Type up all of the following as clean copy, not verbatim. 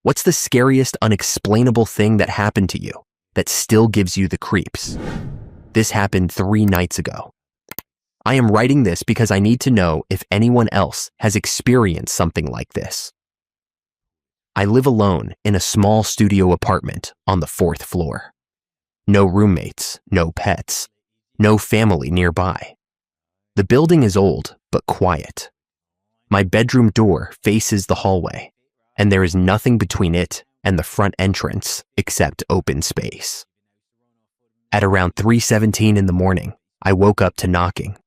What's the scariest unexplainable thing that happened to you that still gives you the creeps? This happened 3 nights ago. I am writing this because I need to know if anyone else has experienced something like this. I live alone in a small studio apartment on the 4th floor. No roommates, no pets, no family nearby. The building is old but quiet. My bedroom door faces the hallway, and there is nothing between it and the front entrance except open space. At around 3:17 in the morning, I woke up to knocking.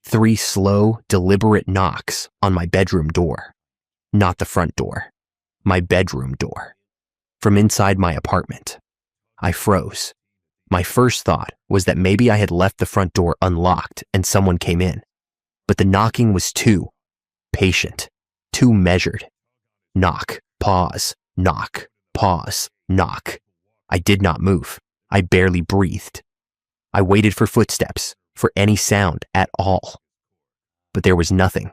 3 slow, deliberate knocks on my bedroom door. Not the front door, my bedroom door. From inside my apartment. I froze. My first thought was that maybe I had left the front door unlocked and someone came in. But the knocking was too patient, too measured. Knock, pause, knock, pause, knock. I did not move. I barely breathed. I waited for footsteps, for any sound at all. But there was nothing,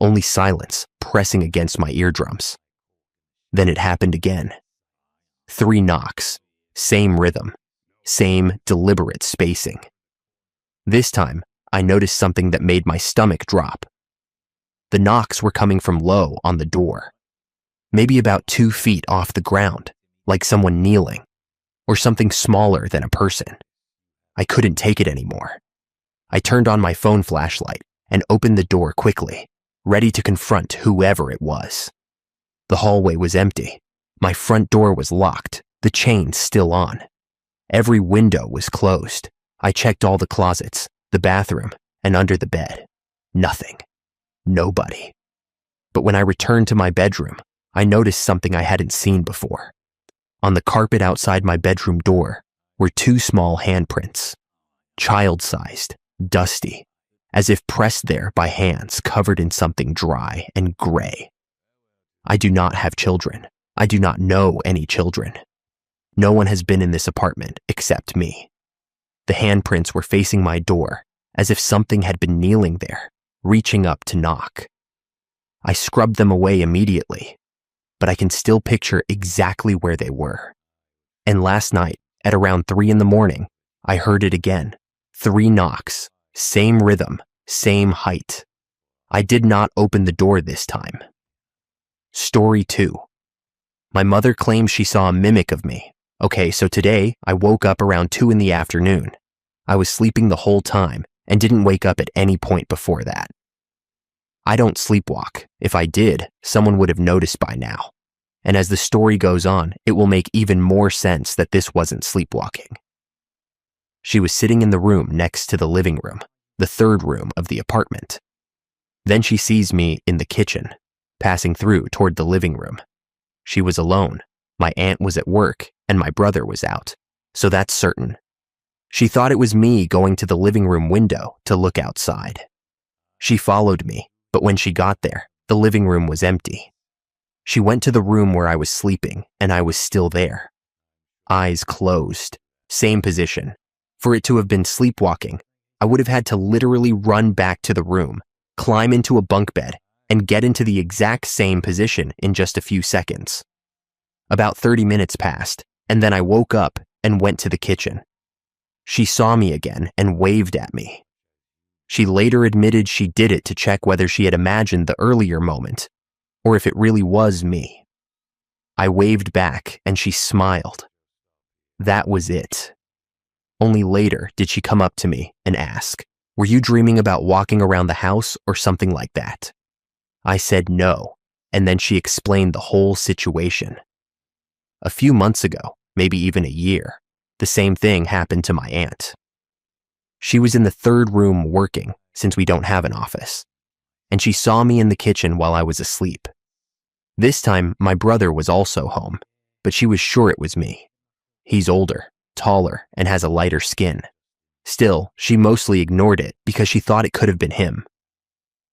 only silence pressing against my eardrums. Then it happened again. 3 knocks, same rhythm, same deliberate spacing. This time, I noticed something that made my stomach drop. The knocks were coming from low on the door, maybe about 2 feet off the ground, like someone kneeling, or something smaller than a person. I couldn't take it anymore. I turned on my phone flashlight and opened the door quickly, ready to confront whoever it was. The hallway was empty. My front door was locked, the chain still on. Every window was closed. I checked all the closets, the bathroom, and under the bed. Nothing. Nobody. But when I returned to my bedroom, I noticed something I hadn't seen before. On the carpet outside my bedroom door were 2 small handprints. Child-sized, dusty, as if pressed there by hands covered in something dry and gray. I do not have children. I do not know any children. No one has been in this apartment except me. The handprints were facing my door, as if something had been kneeling there, reaching up to knock. I scrubbed them away immediately, but I can still picture exactly where they were. And last night, at around 3 in the morning, I heard it again. 3 knocks, same rhythm, same height. I did not open the door this time. Story 2. My mother claims she saw a mimic of me. Okay, so today I woke up around 2 in the afternoon. I was sleeping the whole time and didn't wake up at any point before that. I don't sleepwalk. If I did, someone would have noticed by now. And as the story goes on, it will make even more sense that this wasn't sleepwalking. She was sitting in the room next to the living room, the 3rd room of the apartment. Then she sees me in the kitchen, passing through toward the living room. She was alone. My aunt was at work, and my brother was out, so that's certain. She thought it was me going to the living room window to look outside. She followed me, but when she got there, the living room was empty. She went to the room where I was sleeping, and I was still there. Eyes closed, same position. For it to have been sleepwalking, I would have had to literally run back to the room, climb into a bunk bed, and get into the exact same position in just a few seconds. About 30 minutes passed, and then I woke up and went to the kitchen. She saw me again and waved at me. She later admitted she did it to check whether she had imagined the earlier moment, or if it really was me. I waved back and she smiled. That was it. Only later did she come up to me and ask, "Were you dreaming about walking around the house or something like that?" I said no, and then she explained the whole situation. A few months ago, maybe even a year, the same thing happened to my aunt. She was in the 3rd room working, since we don't have an office, and she saw me in the kitchen while I was asleep. This time, my brother was also home, but she was sure it was me. He's older, taller, and has a lighter skin. Still, she mostly ignored it because she thought it could have been him.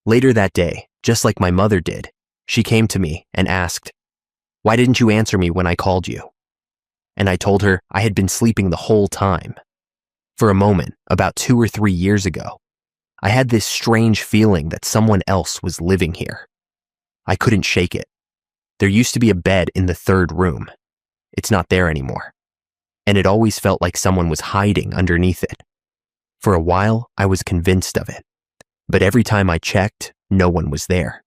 Later that day, just like my mother did, she came to me and asked, "Why didn't you answer me when I called you?" And I told her I had been sleeping the whole time. For a moment, about 2 or 3 years ago, I had this strange feeling that someone else was living here. I couldn't shake it. There used to be a bed in the third room. It's not there anymore. And it always felt like someone was hiding underneath it. For a while, I was convinced of it. But every time I checked, no one was there.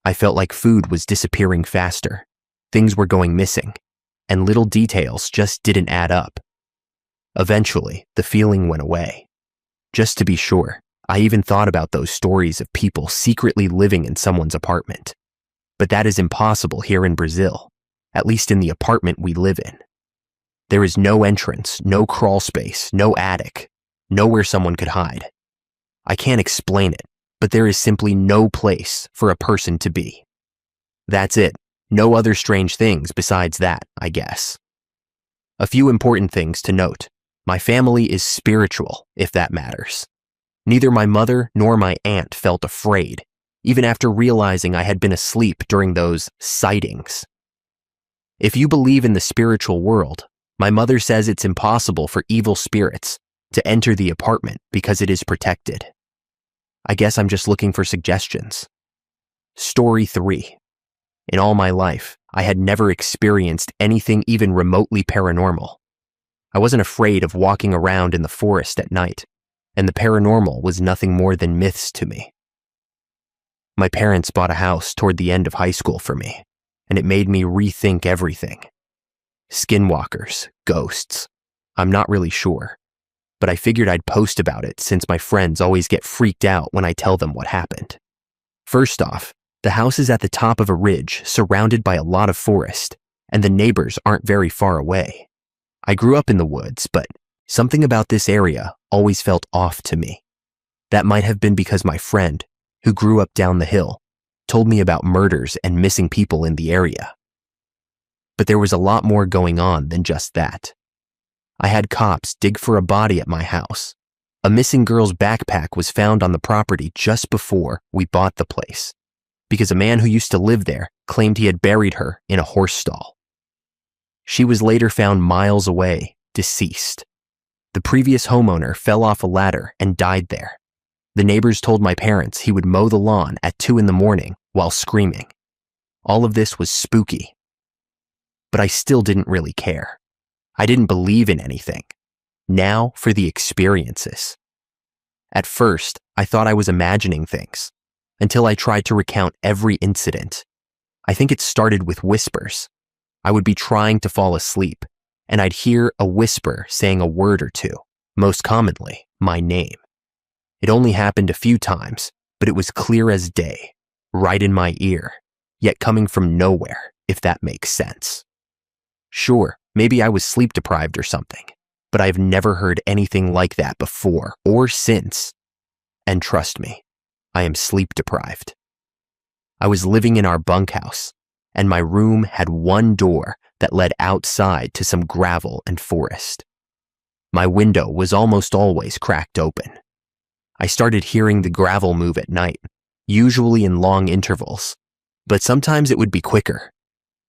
I felt like food was disappearing faster. Things were going missing, and little details just didn't add up. Eventually, the feeling went away. Just to be sure, I even thought about those stories of people secretly living in someone's apartment. But that is impossible here in Brazil, at least in the apartment we live in. There is no entrance, no crawl space, no attic, nowhere someone could hide. I can't explain it, but there is simply no place for a person to be. That's it. No other strange things besides that, I guess. A few important things to note. My family is spiritual, if that matters. Neither my mother nor my aunt felt afraid, even after realizing I had been asleep during those sightings. If you believe in the spiritual world, my mother says it's impossible for evil spirits to enter the apartment because it is protected. I guess I'm just looking for suggestions. Story 3. In all my life, I had never experienced anything even remotely paranormal. I wasn't afraid of walking around in the forest at night, and the paranormal was nothing more than myths to me. My parents bought a house toward the end of high school for me, and it made me rethink everything. Skinwalkers, ghosts, I'm not really sure, but I figured I'd post about it since my friends always get freaked out when I tell them what happened. First off, the house is at the top of a ridge surrounded by a lot of forest, and the neighbors aren't very far away. I grew up in the woods, but something about this area always felt off to me. That might have been because my friend, who grew up down the hill, told me about murders and missing people in the area. But there was a lot more going on than just that. I had cops dig for a body at my house. A missing girl's backpack was found on the property just before we bought the place, because a man who used to live there claimed he had buried her in a horse stall. She was later found miles away, deceased. The previous homeowner fell off a ladder and died there. The neighbors told my parents he would mow the lawn at 2 a.m. while screaming. All of this was spooky. But I still didn't really care. I didn't believe in anything. Now for the experiences. At first, I thought I was imagining things, until I tried to recount every incident. I think it started with whispers. I would be trying to fall asleep, and I'd hear a whisper saying a word or two, most commonly, my name. It only happened a few times, but it was clear as day, right in my ear, yet coming from nowhere, if that makes sense. Sure, maybe I was sleep deprived or something, but I've never heard anything like that before or since. And trust me, I am sleep deprived. I was living in our bunkhouse, and my room had one door that led outside to some gravel and forest. My window was almost always cracked open. I started hearing the gravel move at night, usually in long intervals, but sometimes it would be quicker.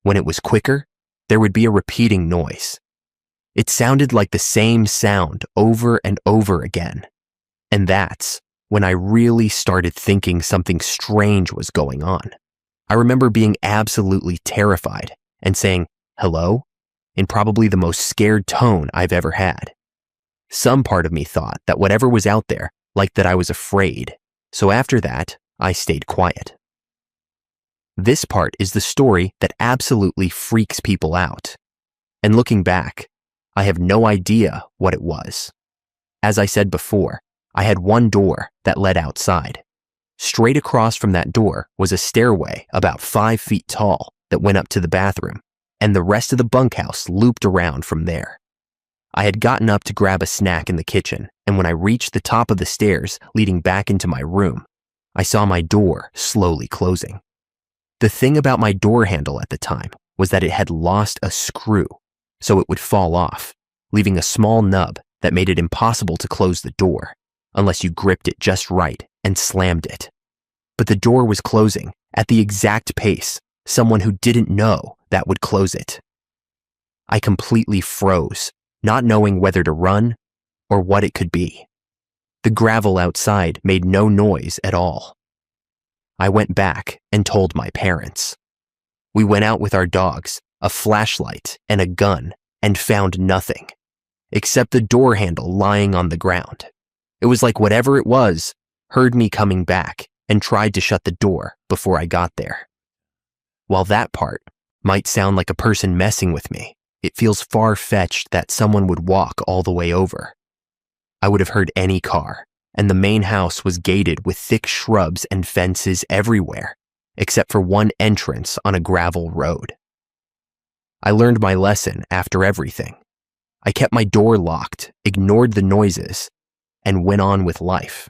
When it was quicker, there would be a repeating noise. It sounded like the same sound over and over again. And that's when I really started thinking something strange was going on. I remember being absolutely terrified and saying, "Hello?" in probably the most scared tone I've ever had. Some part of me thought that whatever was out there liked that I was afraid, so after that, I stayed quiet. This part is the story that absolutely freaks people out. And looking back, I have no idea what it was. As I said before, I had one door that led outside. Straight across from that door was a stairway about 5 feet tall that went up to the bathroom, and the rest of the bunkhouse looped around from there. I had gotten up to grab a snack in the kitchen, and when I reached the top of the stairs leading back into my room, I saw my door slowly closing. The thing about my door handle at the time was that it had lost a screw, so it would fall off, leaving a small nub that made it impossible to close the door, unless you gripped it just right and slammed it. But the door was closing at the exact pace someone who didn't know that would close it. I completely froze, not knowing whether to run or what it could be. The gravel outside made no noise at all. I went back and told my parents. We went out with our dogs, a flashlight, and a gun, and found nothing, except the door handle lying on the ground. It was like whatever it was heard me coming back and tried to shut the door before I got there. While that part might sound like a person messing with me, it feels far-fetched that someone would walk all the way over. I would have heard any car, and the main house was gated with thick shrubs and fences everywhere, except for one entrance on a gravel road. I learned my lesson after everything. I kept my door locked, ignored the noises, and went on with life.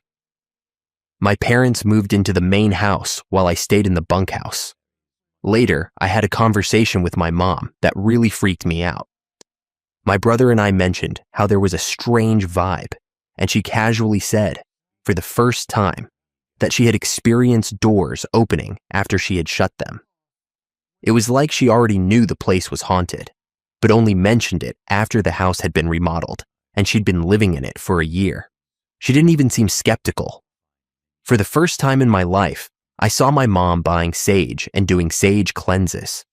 My parents moved into the main house while I stayed in the bunkhouse. Later, I had a conversation with my mom that really freaked me out. My brother and I mentioned how there was a strange vibe, and she casually said, for the first time, that she had experienced doors opening after she had shut them. It was like she already knew the place was haunted, but only mentioned it after the house had been remodeled and she'd been living in it for a year. She didn't even seem skeptical. For the first time in my life, I saw my mom buying sage and doing sage cleanses.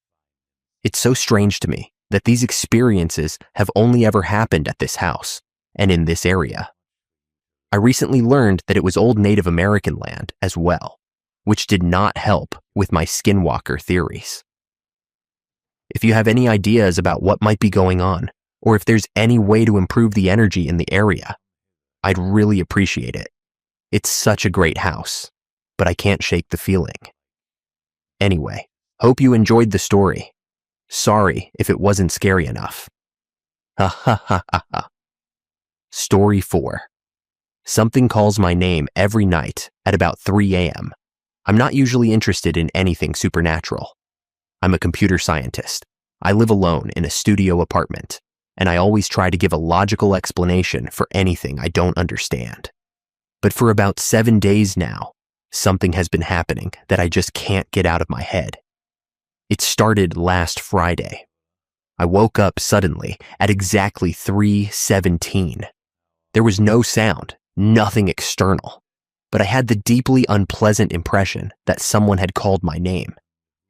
It's so strange to me that these experiences have only ever happened at this house and in this area. I recently learned that it was old Native American land as well, which did not help with my skinwalker theories. If you have any ideas about what might be going on, or if there's any way to improve the energy in the area, I'd really appreciate it. It's such a great house, but I can't shake the feeling. Anyway, hope you enjoyed the story. Sorry if it wasn't scary enough. Ha ha ha ha ha. Story 4. Something calls my name every night at about 3 a.m. I'm not usually interested in anything supernatural. I'm a computer scientist. I live alone in a studio apartment, and I always try to give a logical explanation for anything I don't understand. But for about 7 days now, something has been happening that I just can't get out of my head. It started last Friday. I woke up suddenly at exactly 3:17. There was no sound, nothing external, but I had the deeply unpleasant impression that someone had called my name.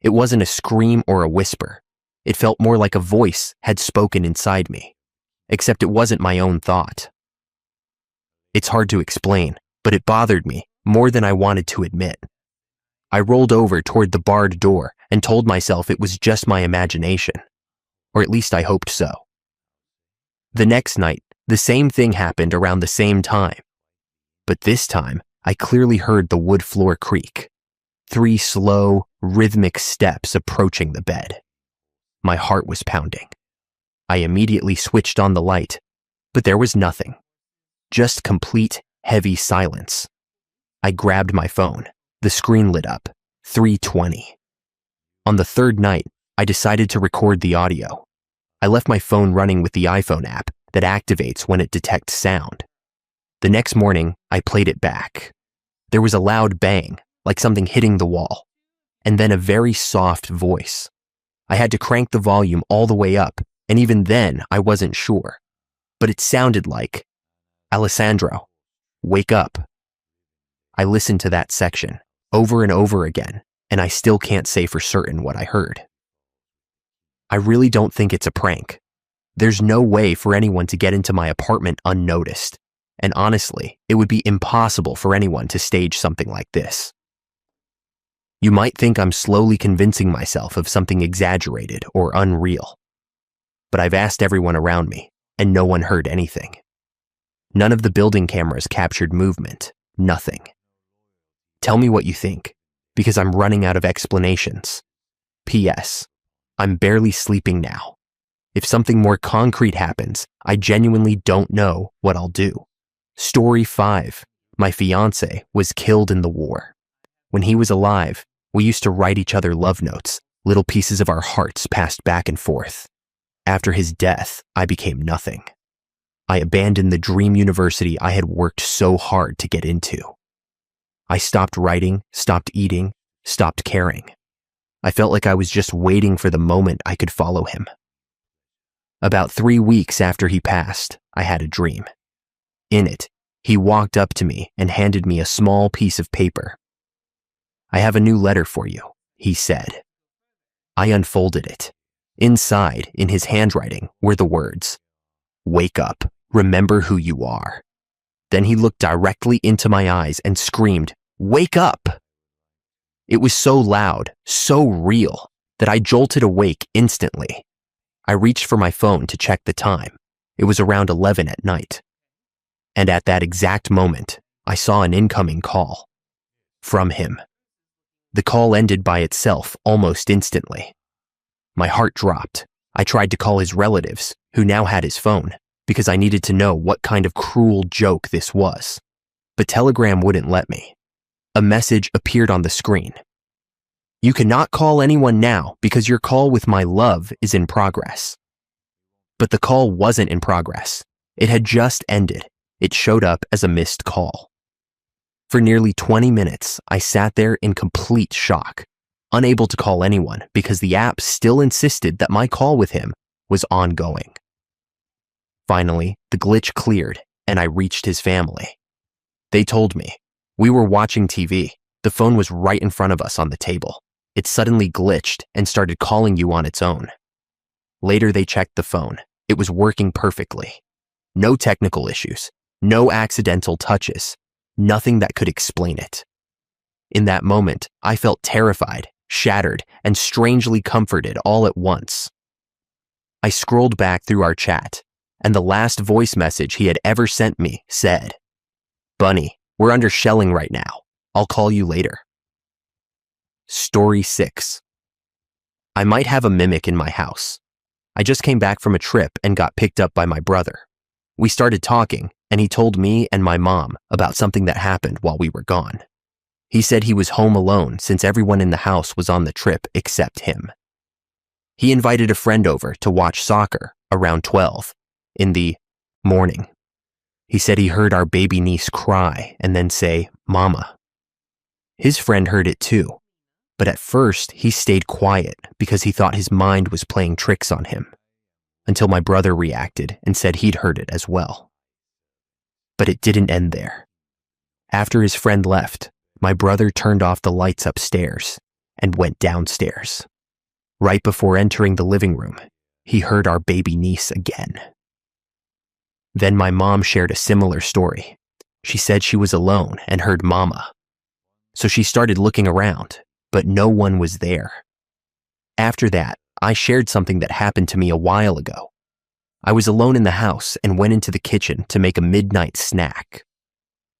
It wasn't a scream or a whisper. It felt more like a voice had spoken inside me, except it wasn't my own thought. It's hard to explain, but it bothered me more than I wanted to admit. I rolled over toward the barred door and told myself it was just my imagination, or at least I hoped so. The next night, the same thing happened around the same time, but this time I clearly heard the wood floor creak. 3 slow, rhythmic steps approaching the bed. My heart was pounding. I immediately switched on the light, but there was nothing. Just complete, heavy silence. I grabbed my phone. The screen lit up. 3:20. On the third night, I decided to record the audio. I left my phone running with the iPhone app that activates when it detects sound. The next morning, I played it back. There was a loud bang, like something hitting the wall, and then a very soft voice. I had to crank the volume all the way up, and even then I wasn't sure. But it sounded like, "Alessandro, wake up." I listened to that section over and over again, and I still can't say for certain what I heard. I really don't think it's a prank. There's no way for anyone to get into my apartment unnoticed, and honestly, it would be impossible for anyone to stage something like this. You might think I'm slowly convincing myself of something exaggerated or unreal, but I've asked everyone around me, and no one heard anything. None of the building cameras captured movement, nothing. Tell me what you think, because I'm running out of explanations. P.S. I'm barely sleeping now. If something more concrete happens, I genuinely don't know what I'll do. Story 5. My fiancé was killed in the war. When he was alive, we used to write each other love notes, little pieces of our hearts passed back and forth. After his death, I became nothing. I abandoned the dream university I had worked so hard to get into. I stopped writing, stopped eating, stopped caring. I felt like I was just waiting for the moment I could follow him. About 3 weeks after he passed, I had a dream. In it, he walked up to me and handed me a small piece of paper. "I have a new letter for you," he said. I unfolded it. Inside, in his handwriting, were the words, "Wake up, remember who you are." Then he looked directly into my eyes and screamed, "Wake up!" It was so loud, so real, that I jolted awake instantly. I reached for my phone to check the time. It was around 11 at night. And at that exact moment, I saw an incoming call. From him. The call ended by itself almost instantly. My heart dropped. I tried to call his relatives, who now had his phone, because I needed to know what kind of cruel joke this was. But Telegram wouldn't let me. A message appeared on the screen. "You cannot call anyone now because your call with my love is in progress." But the call wasn't in progress. It had just ended. It showed up as a missed call. For nearly 20 minutes, I sat there in complete shock, unable to call anyone because the app still insisted that my call with him was ongoing. Finally, the glitch cleared and I reached his family. They told me, "We were watching TV. The phone was right in front of us on the table. It suddenly glitched and started calling you on its own." Later, they checked the phone. It was working perfectly. No technical issues, no accidental touches, nothing that could explain it. In that moment, I felt terrified, shattered, and strangely comforted all at once. I scrolled back through our chat, and the last voice message he had ever sent me said, "Bunny, we're under shelling right now. I'll call you later." Story 6. I might have a mimic in my house. I just came back from a trip and got picked up by my brother. We started talking, and he told me and my mom about something that happened while we were gone. He said he was home alone since everyone in the house was on the trip except him. He invited a friend over to watch soccer around 12 in the morning. He said he heard our baby niece cry and then say, "Mama." His friend heard it too, but at first he stayed quiet because he thought his mind was playing tricks on him, until my brother reacted and said he'd heard it as well. But it didn't end there. After his friend left, my brother turned off the lights upstairs and went downstairs. Right before entering the living room, he heard our baby niece again. Then my mom shared a similar story. She said she was alone and heard Mama. So she started looking around, but no one was there. After that, I shared something that happened to me a while ago. I was alone in the house and went into the kitchen to make a midnight snack.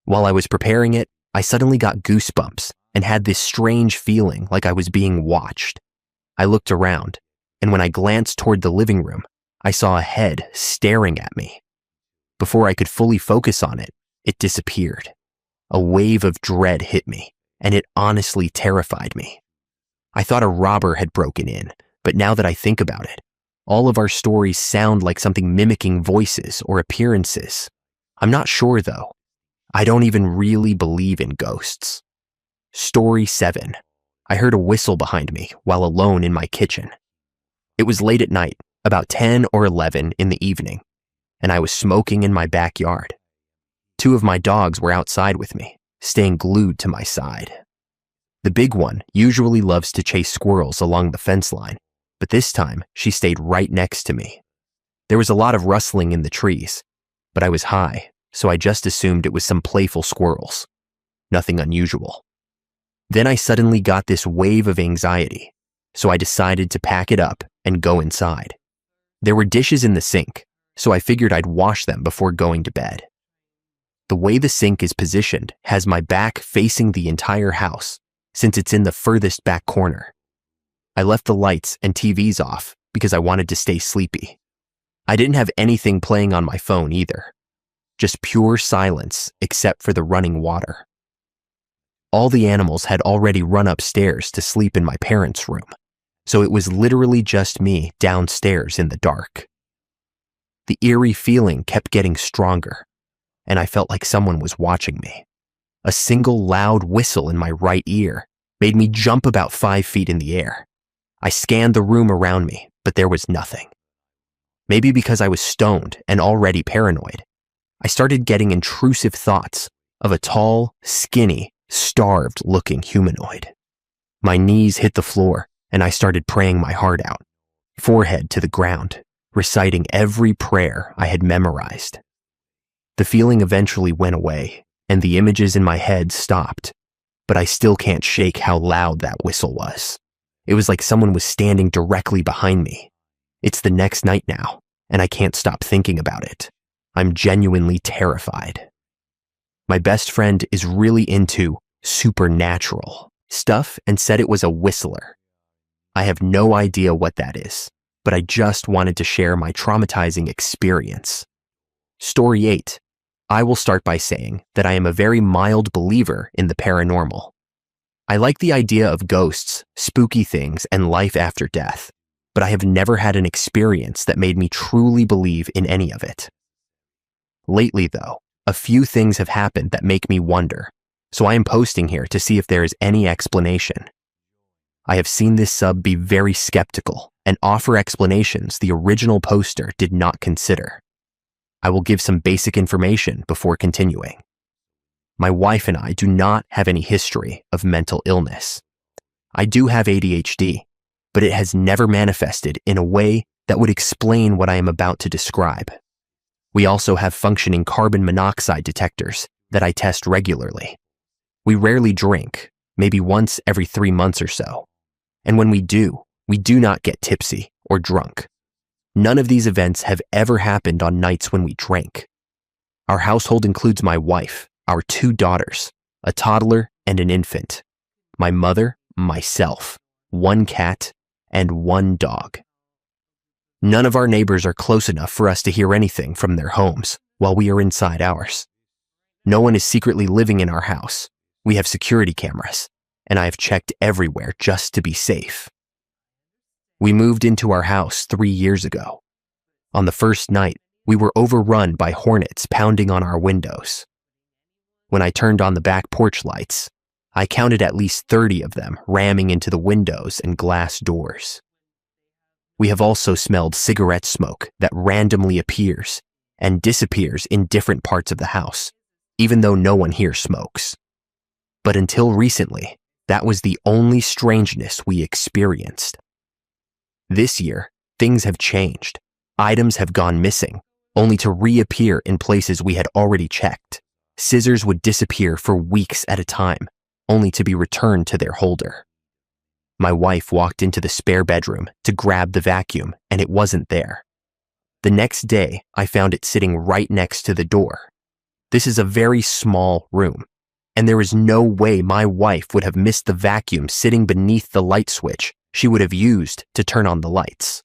While I was preparing it, I suddenly got goosebumps and had this strange feeling like I was being watched. I looked around, and when I glanced toward the living room, I saw a head staring at me. Before I could fully focus on it, it disappeared. A wave of dread hit me, and it honestly terrified me. I thought a robber had broken in, but now that I think about it, all of our stories sound like something mimicking voices or appearances. I'm not sure though. I don't even really believe in ghosts. Story 7. I heard a whistle behind me while alone in my kitchen. It was late at night, about 10 or 11 in the evening, and I was smoking in my backyard. 2 of my dogs were outside with me, staying glued to my side. The big one usually loves to chase squirrels along the fence line, but this time she stayed right next to me. There was a lot of rustling in the trees, but I was high, so I just assumed it was some playful squirrels. Nothing unusual. Then I suddenly got this wave of anxiety, so I decided to pack it up and go inside. There were dishes in the sink, so I figured I'd wash them before going to bed. The way the sink is positioned has my back facing the entire house, since it's in the furthest back corner. I left the lights and TVs off because I wanted to stay sleepy. I didn't have anything playing on my phone either. Just pure silence except for the running water. All the animals had already run upstairs to sleep in my parents' room, so it was literally just me downstairs in the dark. The eerie feeling kept getting stronger, and I felt like someone was watching me. A single loud whistle in my right ear made me jump about 5 feet in the air. I scanned the room around me, but there was nothing. Maybe because I was stoned and already paranoid, I started getting intrusive thoughts of a tall, skinny, starved-looking humanoid. My knees hit the floor, and I started praying my heart out, forehead to the ground, reciting every prayer I had memorized. The feeling eventually went away, and the images in my head stopped, but I still can't shake how loud that whistle was. It was like someone was standing directly behind me. It's the next night now, and I can't stop thinking about it. I'm genuinely terrified. My best friend is really into supernatural stuff and said it was a whistler. I have no idea what that is, but I just wanted to share my traumatizing experience. Story 8. I will start by saying that I am a very mild believer in the paranormal. I like the idea of ghosts, spooky things, and life after death, but I have never had an experience that made me truly believe in any of it. Lately, though, a few things have happened that make me wonder, so I am posting here to see if there is any explanation. I have seen this sub be very skeptical and offer explanations the original poster did not consider. I will give some basic information before continuing. My wife and I do not have any history of mental illness. I do have ADHD, but it has never manifested in a way that would explain what I am about to describe. We also have functioning carbon monoxide detectors that I test regularly. We rarely drink, maybe once every 3 months or so. And when we do not get tipsy or drunk. None of these events have ever happened on nights when we drank. Our household includes my wife, our 2 daughters, a toddler and an infant, my mother, myself, 1 cat, and 1 dog. None of our neighbors are close enough for us to hear anything from their homes while we are inside ours. No one is secretly living in our house. We have security cameras, and I have checked everywhere just to be safe. We moved into our house 3 years ago. On the first night, we were overrun by hornets pounding on our windows. When I turned on the back porch lights, I counted at least 30 of them ramming into the windows and glass doors. We have also smelled cigarette smoke that randomly appears and disappears in different parts of the house, even though no one here smokes. But until recently, that was the only strangeness we experienced. This year, things have changed. Items have gone missing, only to reappear in places we had already checked. Scissors would disappear for weeks at a time, only to be returned to their holder. My wife walked into the spare bedroom to grab the vacuum, and it wasn't there. The next day, I found it sitting right next to the door. This is a very small room, and there is no way my wife would have missed the vacuum sitting beneath the light switch she would have used to turn on the lights.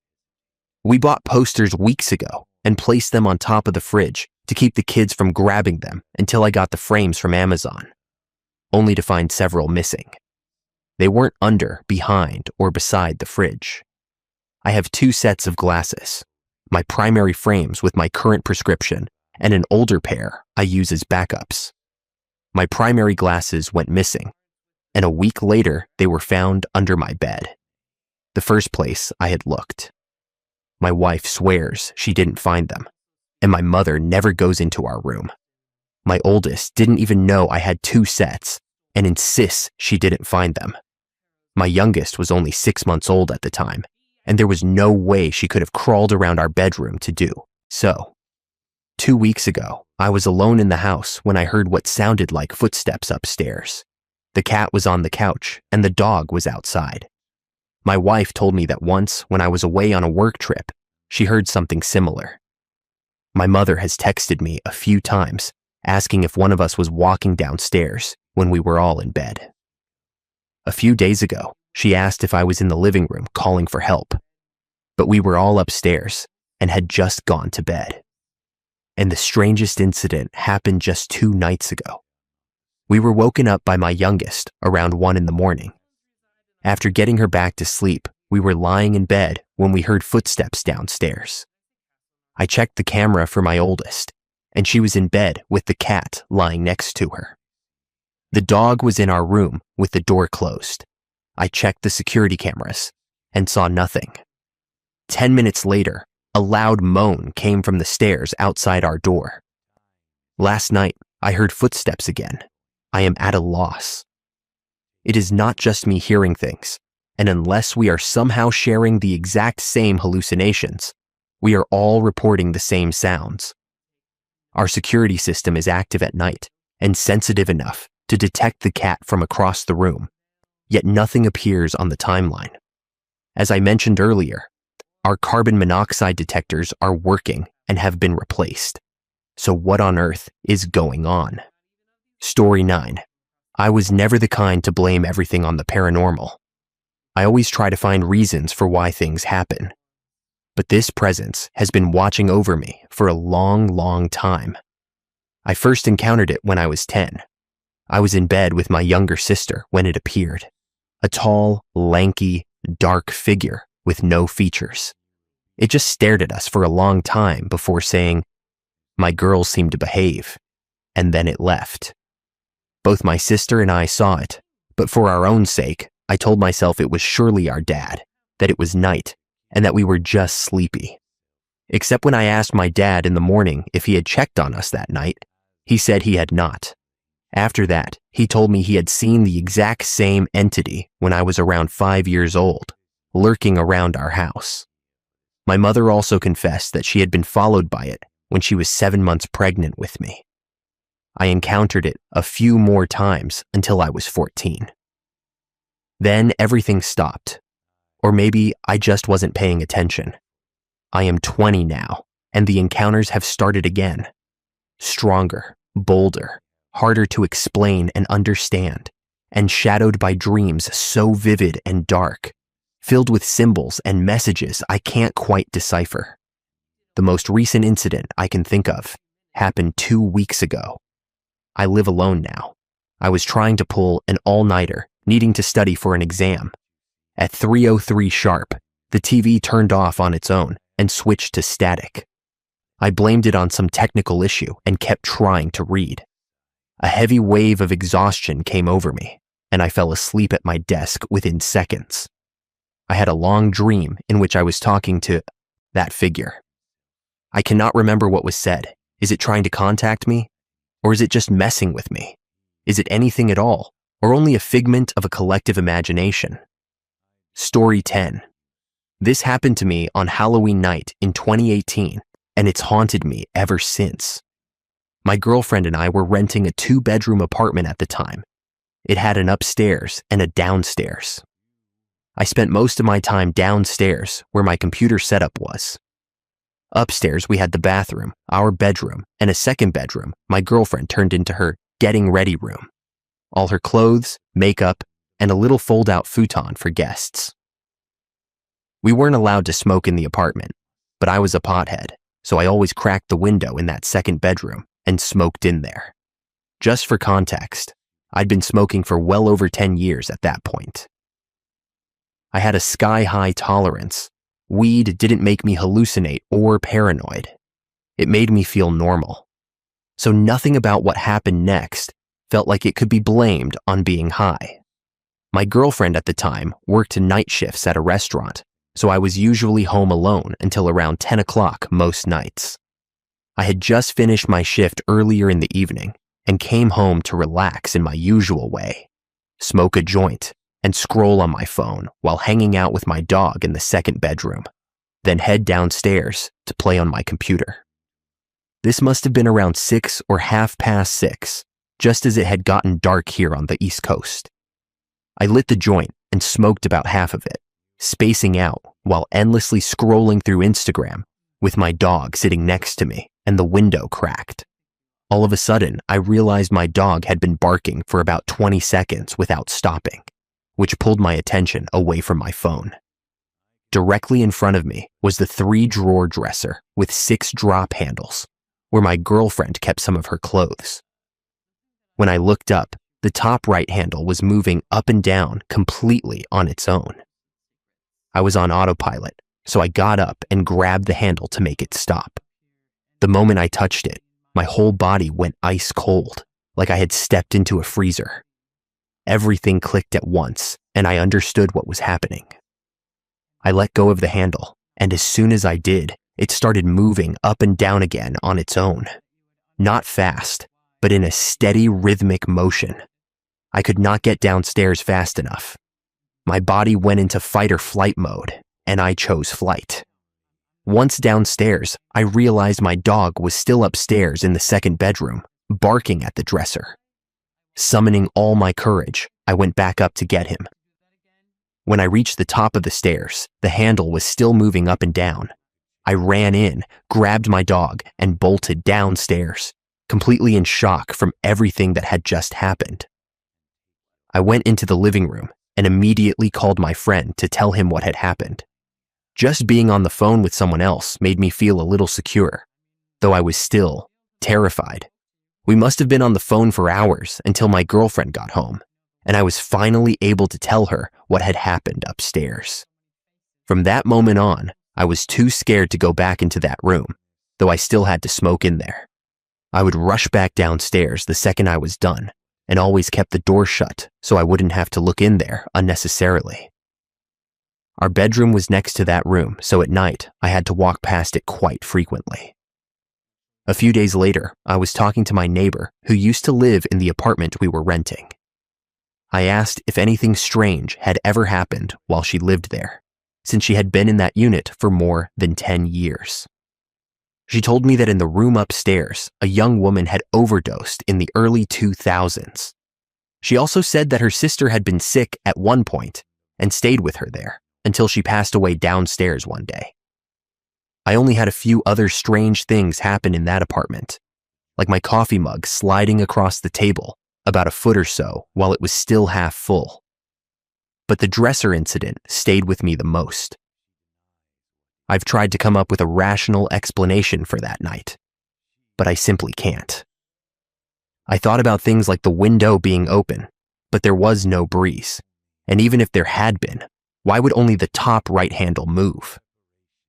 We bought posters weeks ago and placed them on top of the fridge to keep the kids from grabbing them until I got the frames from Amazon, only to find several missing. They weren't under, behind, or beside the fridge. I have 2 sets of glasses, my primary frames with my current prescription, and an older pair I use as backups. My primary glasses went missing, and a week later they were found under my bed, the first place I had looked. My wife swears she didn't find them, and my mother never goes into our room. My oldest didn't even know I had 2 sets and insists she didn't find them. My youngest was only 6 months old at the time, and there was no way she could have crawled around our bedroom to do so. 2 weeks ago, I was alone in the house when I heard what sounded like footsteps upstairs. The cat was on the couch, and the dog was outside. My wife told me that once, when I was away on a work trip, she heard something similar. My mother has texted me a few times, asking if one of us was walking downstairs when we were all in bed. A few days ago, she asked if I was in the living room calling for help, but we were all upstairs and had just gone to bed. And the strangest incident happened just 2 nights ago. We were woken up by my youngest around 1 in the morning. After getting her back to sleep, we were lying in bed when we heard footsteps downstairs. I checked the camera for my oldest, and she was in bed with the cat lying next to her. The dog was in our room with the door closed. I checked the security cameras and saw nothing. 10 minutes later, a loud moan came from the stairs outside our door. Last night, I heard footsteps again. I am at a loss. It is not just me hearing things. and unless we are somehow sharing the exact same hallucinations, we are all reporting the same sounds. Our security system is active at night and sensitive enough to detect the cat from across the room, yet nothing appears on the timeline. As I mentioned earlier, our carbon monoxide detectors are working and have been replaced. So what on earth is going on? Story 9. I was never the kind to blame everything on the paranormal. I always try to find reasons for why things happen. But this presence has been watching over me for a long, long time. I first encountered it when I was 10. I was in bed with my younger sister when it appeared. A tall, lanky, dark figure with no features. It just stared at us for a long time before saying, "My girls seem to behave," and then it left. Both my sister and I saw it, but for our own sake, I told myself it was surely our dad, that it was night, and that we were just sleepy. Except when I asked my dad in the morning if he had checked on us that night, he said he had not. After that, he told me he had seen the exact same entity when I was around 5 years old, lurking around our house. My mother also confessed that she had been followed by it when she was 7 months pregnant with me. I encountered it a few more times until I was 14. Then everything stopped. Or maybe I just wasn't paying attention. I am 20 now, and the encounters have started again. Stronger, bolder, harder to explain and understand, and shadowed by dreams so vivid and dark, filled with symbols and messages I can't quite decipher. The most recent incident I can think of happened 2 weeks ago. I live alone now. I was trying to pull an all-nighter, needing to study for an exam. At 3:03 sharp, the TV turned off on its own and switched to static. I blamed it on some technical issue and kept trying to read. A heavy wave of exhaustion came over me, and I fell asleep at my desk within seconds. I had a long dream in which I was talking to that figure. I cannot remember what was said. Is it trying to contact me? Or is it just messing with me? Is it anything at all, or only a figment of a collective imagination? Story 10. This happened to me on Halloween night in 2018, and it's haunted me ever since. My girlfriend and I were renting a 2-bedroom apartment at the time. It had an upstairs and a downstairs. I spent most of my time downstairs where my computer setup was. Upstairs, we had the bathroom, our bedroom, and a second bedroom my girlfriend turned into her getting ready room. All her clothes, makeup, and a little fold-out futon for guests. We weren't allowed to smoke in the apartment, but I was a pothead, so I always cracked the window in that second bedroom and smoked in there. Just for context, I'd been smoking for well over 10 years at that point. I had a sky-high tolerance. Weed didn't make me hallucinate or paranoid. It made me feel normal. So nothing about what happened next felt like it could be blamed on being high. My girlfriend at the time worked night shifts at a restaurant, so I was usually home alone until around 10 o'clock most nights. I had just finished my shift earlier in the evening and came home to relax in my usual way, smoke a joint, and scroll on my phone while hanging out with my dog in the second bedroom, then head downstairs to play on my computer. This must have been around 6 or 6:30, just as it had gotten dark here on the East Coast. I lit the joint and smoked about half of it, spacing out while endlessly scrolling through Instagram with my dog sitting next to me and the window cracked. All of a sudden, I realized my dog had been barking for about 20 seconds without stopping, which pulled my attention away from my phone. Directly in front of me was the 3-drawer dresser with 6 drop handles, where my girlfriend kept some of her clothes. When I looked up, the top right handle was moving up and down completely on its own. I was on autopilot, so I got up and grabbed the handle to make it stop. The moment I touched it, my whole body went ice cold, like I had stepped into a freezer. Everything clicked at once, and I understood what was happening. I let go of the handle, and as soon as I did, it started moving up and down again on its own. Not fast, but in a steady, rhythmic motion. I could not get downstairs fast enough. My body went into fight or flight mode, and I chose flight. Once downstairs, I realized my dog was still upstairs in the second bedroom, barking at the dresser. Summoning all my courage, I went back up to get him. When I reached the top of the stairs, the handle was still moving up and down. I ran in, grabbed my dog, and bolted downstairs, completely in shock from everything that had just happened. I went into the living room and immediately called my friend to tell him what had happened. Just being on the phone with someone else made me feel a little secure, though I was still terrified. We must have been on the phone for hours until my girlfriend got home, and I was finally able to tell her what had happened upstairs. From that moment on, I was too scared to go back into that room, though I still had to smoke in there. I would rush back downstairs the second I was done, and always kept the door shut so I wouldn't have to look in there unnecessarily. Our bedroom was next to that room, so at night I had to walk past it quite frequently. A few days later, I was talking to my neighbor who used to live in the apartment we were renting. I asked if anything strange had ever happened while she lived there, since she had been in that unit for more than 10 years. She told me that in the room upstairs, a young woman had overdosed in the early 2000s. She also said that her sister had been sick at one point and stayed with her there until she passed away downstairs one day. I only had a few other strange things happen in that apartment, like my coffee mug sliding across the table about a foot or so while it was still half full. But the dresser incident stayed with me the most. I've tried to come up with a rational explanation for that night, but I simply can't. I thought about things like the window being open, but there was no breeze, and even if there had been, why would only the top right handle move?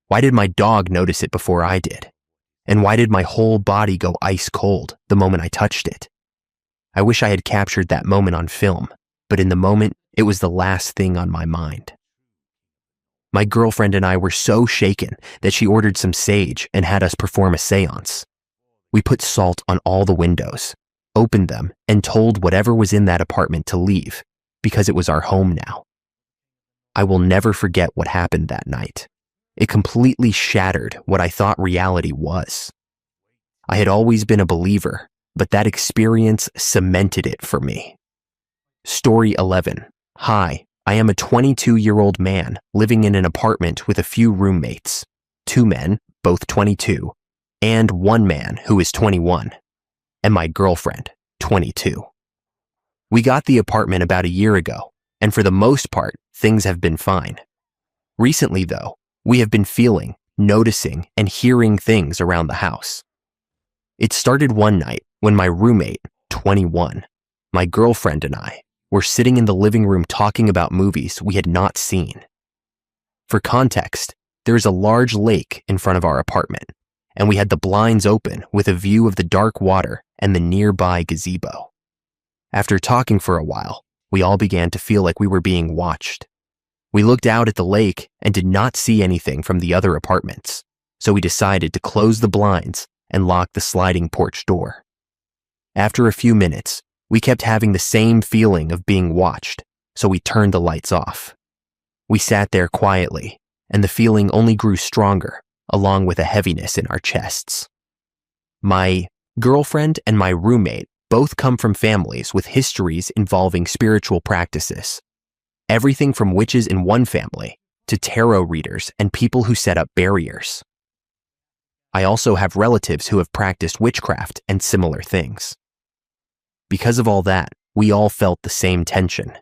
Why did my dog notice it before I did? And why did my whole body go ice cold the moment I touched it? I wish I had captured that moment on film, but in the moment, it was the last thing on my mind. My girlfriend and I were so shaken that she ordered some sage and had us perform a seance. We put salt on all the windows, opened them, and told whatever was in that apartment to leave, because it was our home now. I will never forget what happened that night. It completely shattered what I thought reality was. I had always been a believer, but that experience cemented it for me. Story 11. Hi, I am a 22-year-old man living in an apartment with a few roommates, 2 men, both 22, and 1 man who is 21, and my girlfriend, 22. We got the apartment about a year ago, and for the most part, things have been fine. Recently, though, we have been feeling, noticing, and hearing things around the house. It started one night when my roommate, 21, my girlfriend and I were sitting in the living room talking about movies we had not seen. For context, there is a large lake in front of our apartment, and we had the blinds open with a view of the dark water and the nearby gazebo. After talking for a while, we all began to feel like we were being watched. We looked out at the lake and did not see anything from the other apartments, so we decided to close the blinds and lock the sliding porch door. After a few minutes, we kept having the same feeling of being watched, so we turned the lights off. We sat there quietly, and the feeling only grew stronger, along with a heaviness in our chests. My girlfriend and my roommate both come from families with histories involving spiritual practices. Everything from witches in one family to tarot readers and people who set up barriers. I also have relatives who have practiced witchcraft and similar things. Because of all that, we all felt the same tension.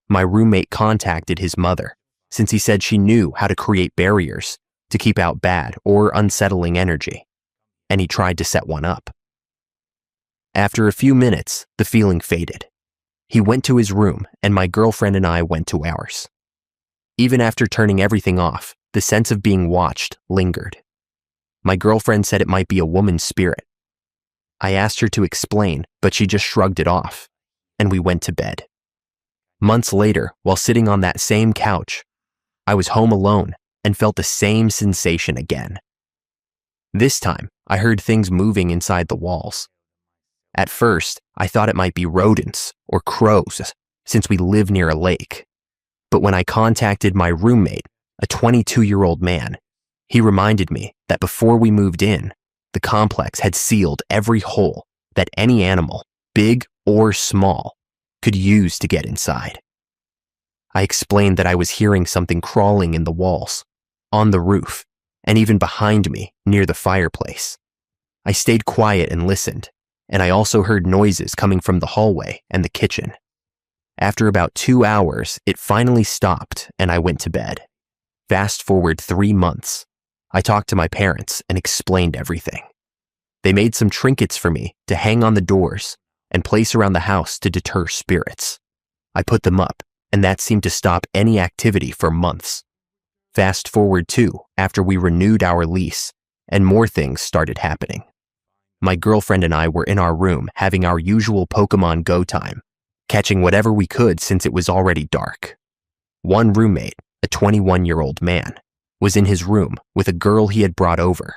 My roommate contacted his mother, since he said she knew how to create barriers to keep out bad or unsettling energy, and he tried to set one up. After a few minutes, the feeling faded. He went to his room, and my girlfriend and I went to ours. Even after turning everything off, the sense of being watched lingered. My girlfriend said it might be a woman's spirit. I asked her to explain, but she just shrugged it off, and we went to bed. Months later, while sitting on that same couch, I was home alone and felt the same sensation again. This time, I heard things moving inside the walls. At first, I thought it might be rodents or crows, since we live near a lake. But when I contacted my roommate, a 22-year-old man, he reminded me that before we moved in, the complex had sealed every hole that any animal, big or small, could use to get inside. I explained that I was hearing something crawling in the walls, on the roof, and even behind me near the fireplace. I stayed quiet and listened, and I also heard noises coming from the hallway and the kitchen. After about 2 hours, it finally stopped and I went to bed. Fast forward 3 months. I talked to my parents and explained everything. They made some trinkets for me to hang on the doors and place around the house to deter spirits. I put them up, and that seemed to stop any activity for months. Fast forward too, after we renewed our lease, and more things started happening. My girlfriend and I were in our room having our usual Pokemon Go time, catching whatever we could since it was already dark. One roommate, a 21-year-old man, was in his room with a girl he had brought over,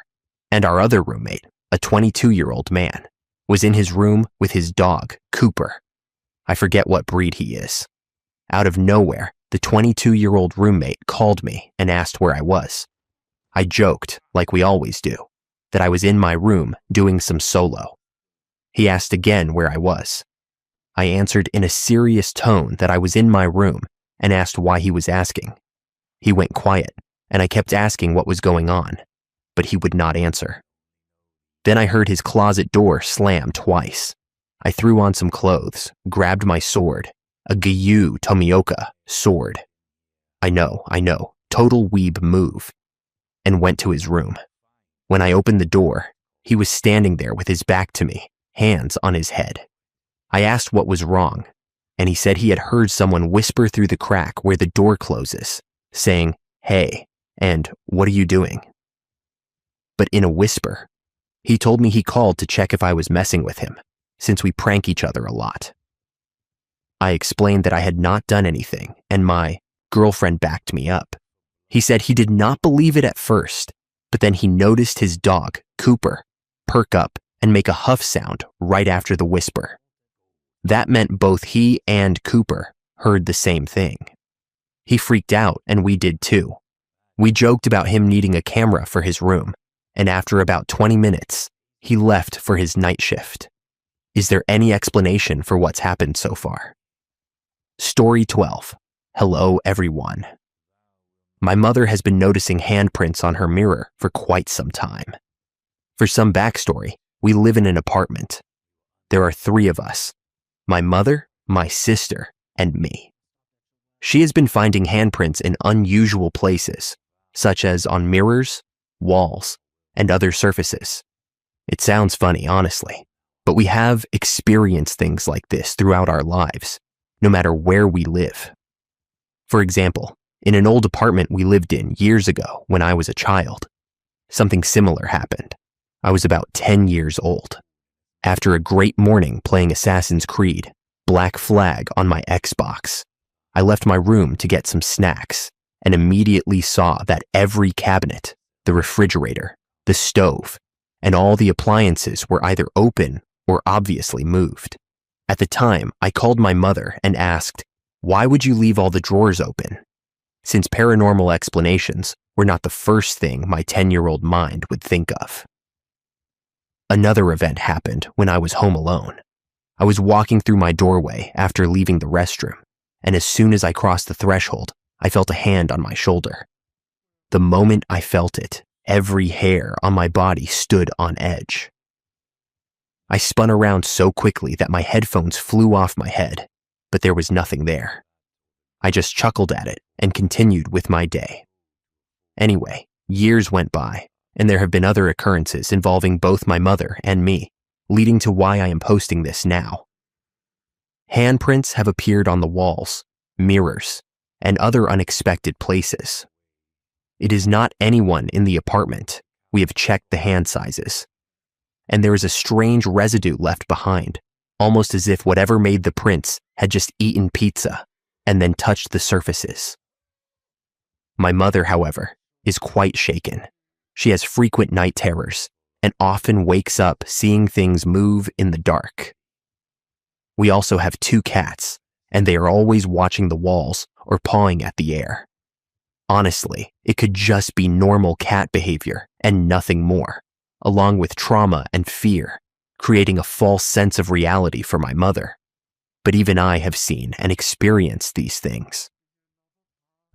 and our other roommate, a 22-year-old man, was in his room with his dog, Cooper. I forget what breed he is. Out of nowhere, the 22-year-old roommate called me and asked where I was. I joked, like we always do, that I was in my room doing some solo. He asked again where I was. I answered in a serious tone that I was in my room and asked why he was asking. He went quiet, and I kept asking what was going on, but he would not answer. Then I heard his closet door slam twice. I threw on some clothes, grabbed my sword, a Gyu Tomioka sword. I know, total weeb move, and went to his room. When I opened the door, he was standing there with his back to me, hands on his head. I asked what was wrong, and he said he had heard someone whisper through the crack where the door closes, saying, "Hey," and "What are you doing?" But in a whisper. He told me he called to check if I was messing with him, since we prank each other a lot. I explained that I had not done anything, and my girlfriend backed me up. He said he did not believe it at first, but then he noticed his dog, Cooper, perk up and make a huff sound right after the whisper. That meant both he and Cooper heard the same thing. He freaked out, and we did too. We joked about him needing a camera for his room, and after about 20 minutes, he left for his night shift. Is there any explanation for what's happened so far? Story 12. Hello, everyone. My mother has been noticing handprints on her mirror for quite some time. For some backstory, we live in an apartment. There are 3 of us: my mother, my sister, and me. She has been finding handprints in unusual places, such as on mirrors, walls, and other surfaces. It sounds funny, honestly, but we have experienced things like this throughout our lives, no matter where we live. For example, in an old apartment we lived in years ago when I was a child, something similar happened. I was about 10 years old. After a great morning playing Assassin's Creed, Black Flag on my Xbox, I left my room to get some snacks and immediately saw that every cabinet, the refrigerator, the stove, and all the appliances were either open or obviously moved. At the time, I called my mother and asked, "Why would you leave all the drawers open?" Since paranormal explanations were not the first thing my 10-year-old mind would think of. Another event happened when I was home alone. I was walking through my doorway after leaving the restroom, and as soon as I crossed the threshold, I felt a hand on my shoulder. The moment I felt it, every hair on my body stood on edge. I spun around so quickly that my headphones flew off my head, but there was nothing there. I just chuckled at it and continued with my day. Anyway, years went by, and there have been other occurrences involving both my mother and me, leading to why I am posting this now. Handprints have appeared on the walls, mirrors, and other unexpected places. It is not anyone in the apartment. We have checked the hand sizes. And there is a strange residue left behind, almost as if whatever made the prints had just eaten pizza and then touched the surfaces. My mother, however, is quite shaken. She has frequent night terrors and often wakes up seeing things move in the dark. We also have 2 cats, and they are always watching the walls or pawing at the air. Honestly, it could just be normal cat behavior and nothing more, along with trauma and fear, creating a false sense of reality for my mother. But even I have seen and experienced these things.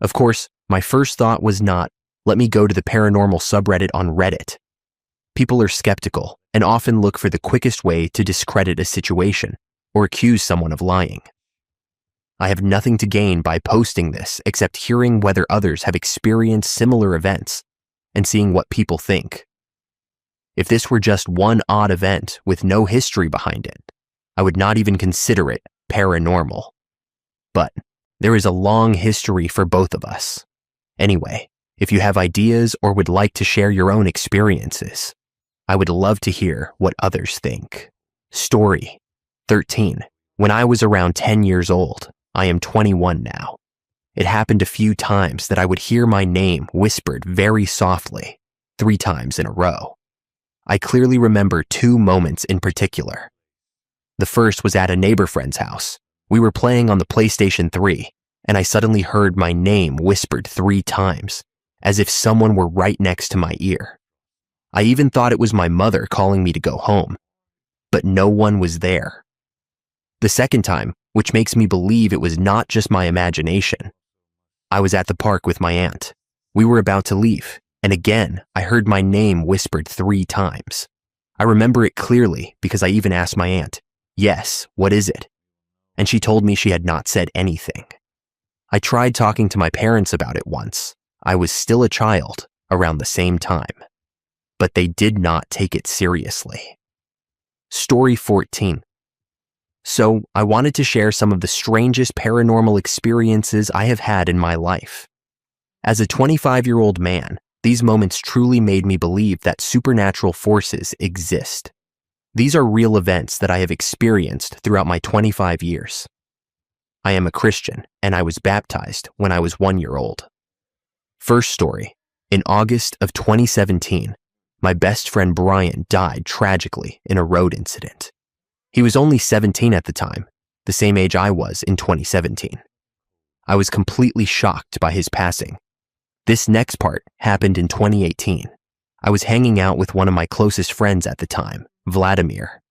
Of course, my first thought was not, let me go to the paranormal subreddit on Reddit. People are skeptical and often look for the quickest way to discredit a situation or accuse someone of lying. I have nothing to gain by posting this except hearing whether others have experienced similar events and seeing what people think. If this were just one odd event with no history behind it, I would not even consider it paranormal. But there is a long history for both of us. Anyway, if you have ideas or would like to share your own experiences, I would love to hear what others think. Story 13. When I was around 10 years old, I am 21 now. It happened a few times that I would hear my name whispered very softly, 3 times in a row. I clearly remember 2 moments in particular. The first was at a neighbor friend's house. We were playing on the PlayStation 3, and I suddenly heard my name whispered 3 times, as if someone were right next to my ear. I even thought it was my mother calling me to go home, but no one was there. The second time, which makes me believe it was not just my imagination. I was at the park with my aunt. We were about to leave, and again, I heard my name whispered 3 times. I remember it clearly because I even asked my aunt, "Yes, what is it?" And she told me she had not said anything. I tried talking to my parents about it once. I was still a child around the same time, but they did not take it seriously. Story 14. So, I wanted to share some of the strangest paranormal experiences I have had in my life. As a 25-year-old man, these moments truly made me believe that supernatural forces exist. These are real events that I have experienced throughout my 25 years. I am a Christian, and I was baptized when I was 1 year old. First story. In August of 2017, my best friend Brian died tragically in a road incident. He was only 17 at the time, the same age I was in 2017. I was completely shocked by his passing. This next part happened in 2018. I was hanging out with one of my closest friends at the time, Vladimir.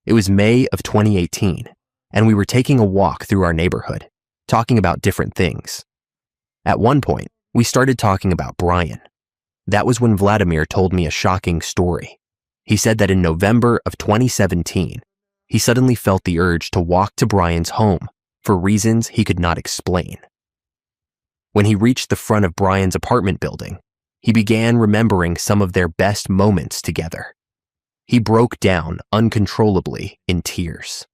It was May of 2018, and we were taking a walk through our neighborhood, talking about different things. At one point, we started talking about Brian. That was when Vladimir told me a shocking story. He said that in November of 2017, he suddenly felt the urge to walk to Brian's home for reasons he could not explain. When he reached the front of Brian's apartment building, he began remembering some of their best moments together. He broke down uncontrollably in tears.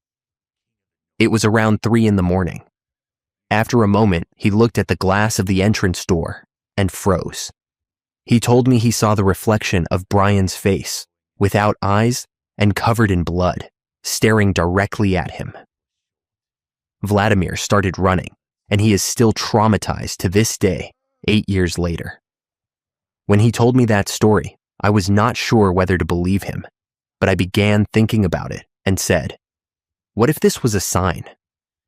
It was around 3 in the morning. After a moment, he looked at the glass of the entrance door and froze. He told me he saw the reflection of Brian's face, without eyes and covered in blood, staring directly at him. Vladimir started running, and he is still traumatized to this day, 8 years later. When he told me that story, I was not sure whether to believe him, but I began thinking about it and said, what if this was a sign?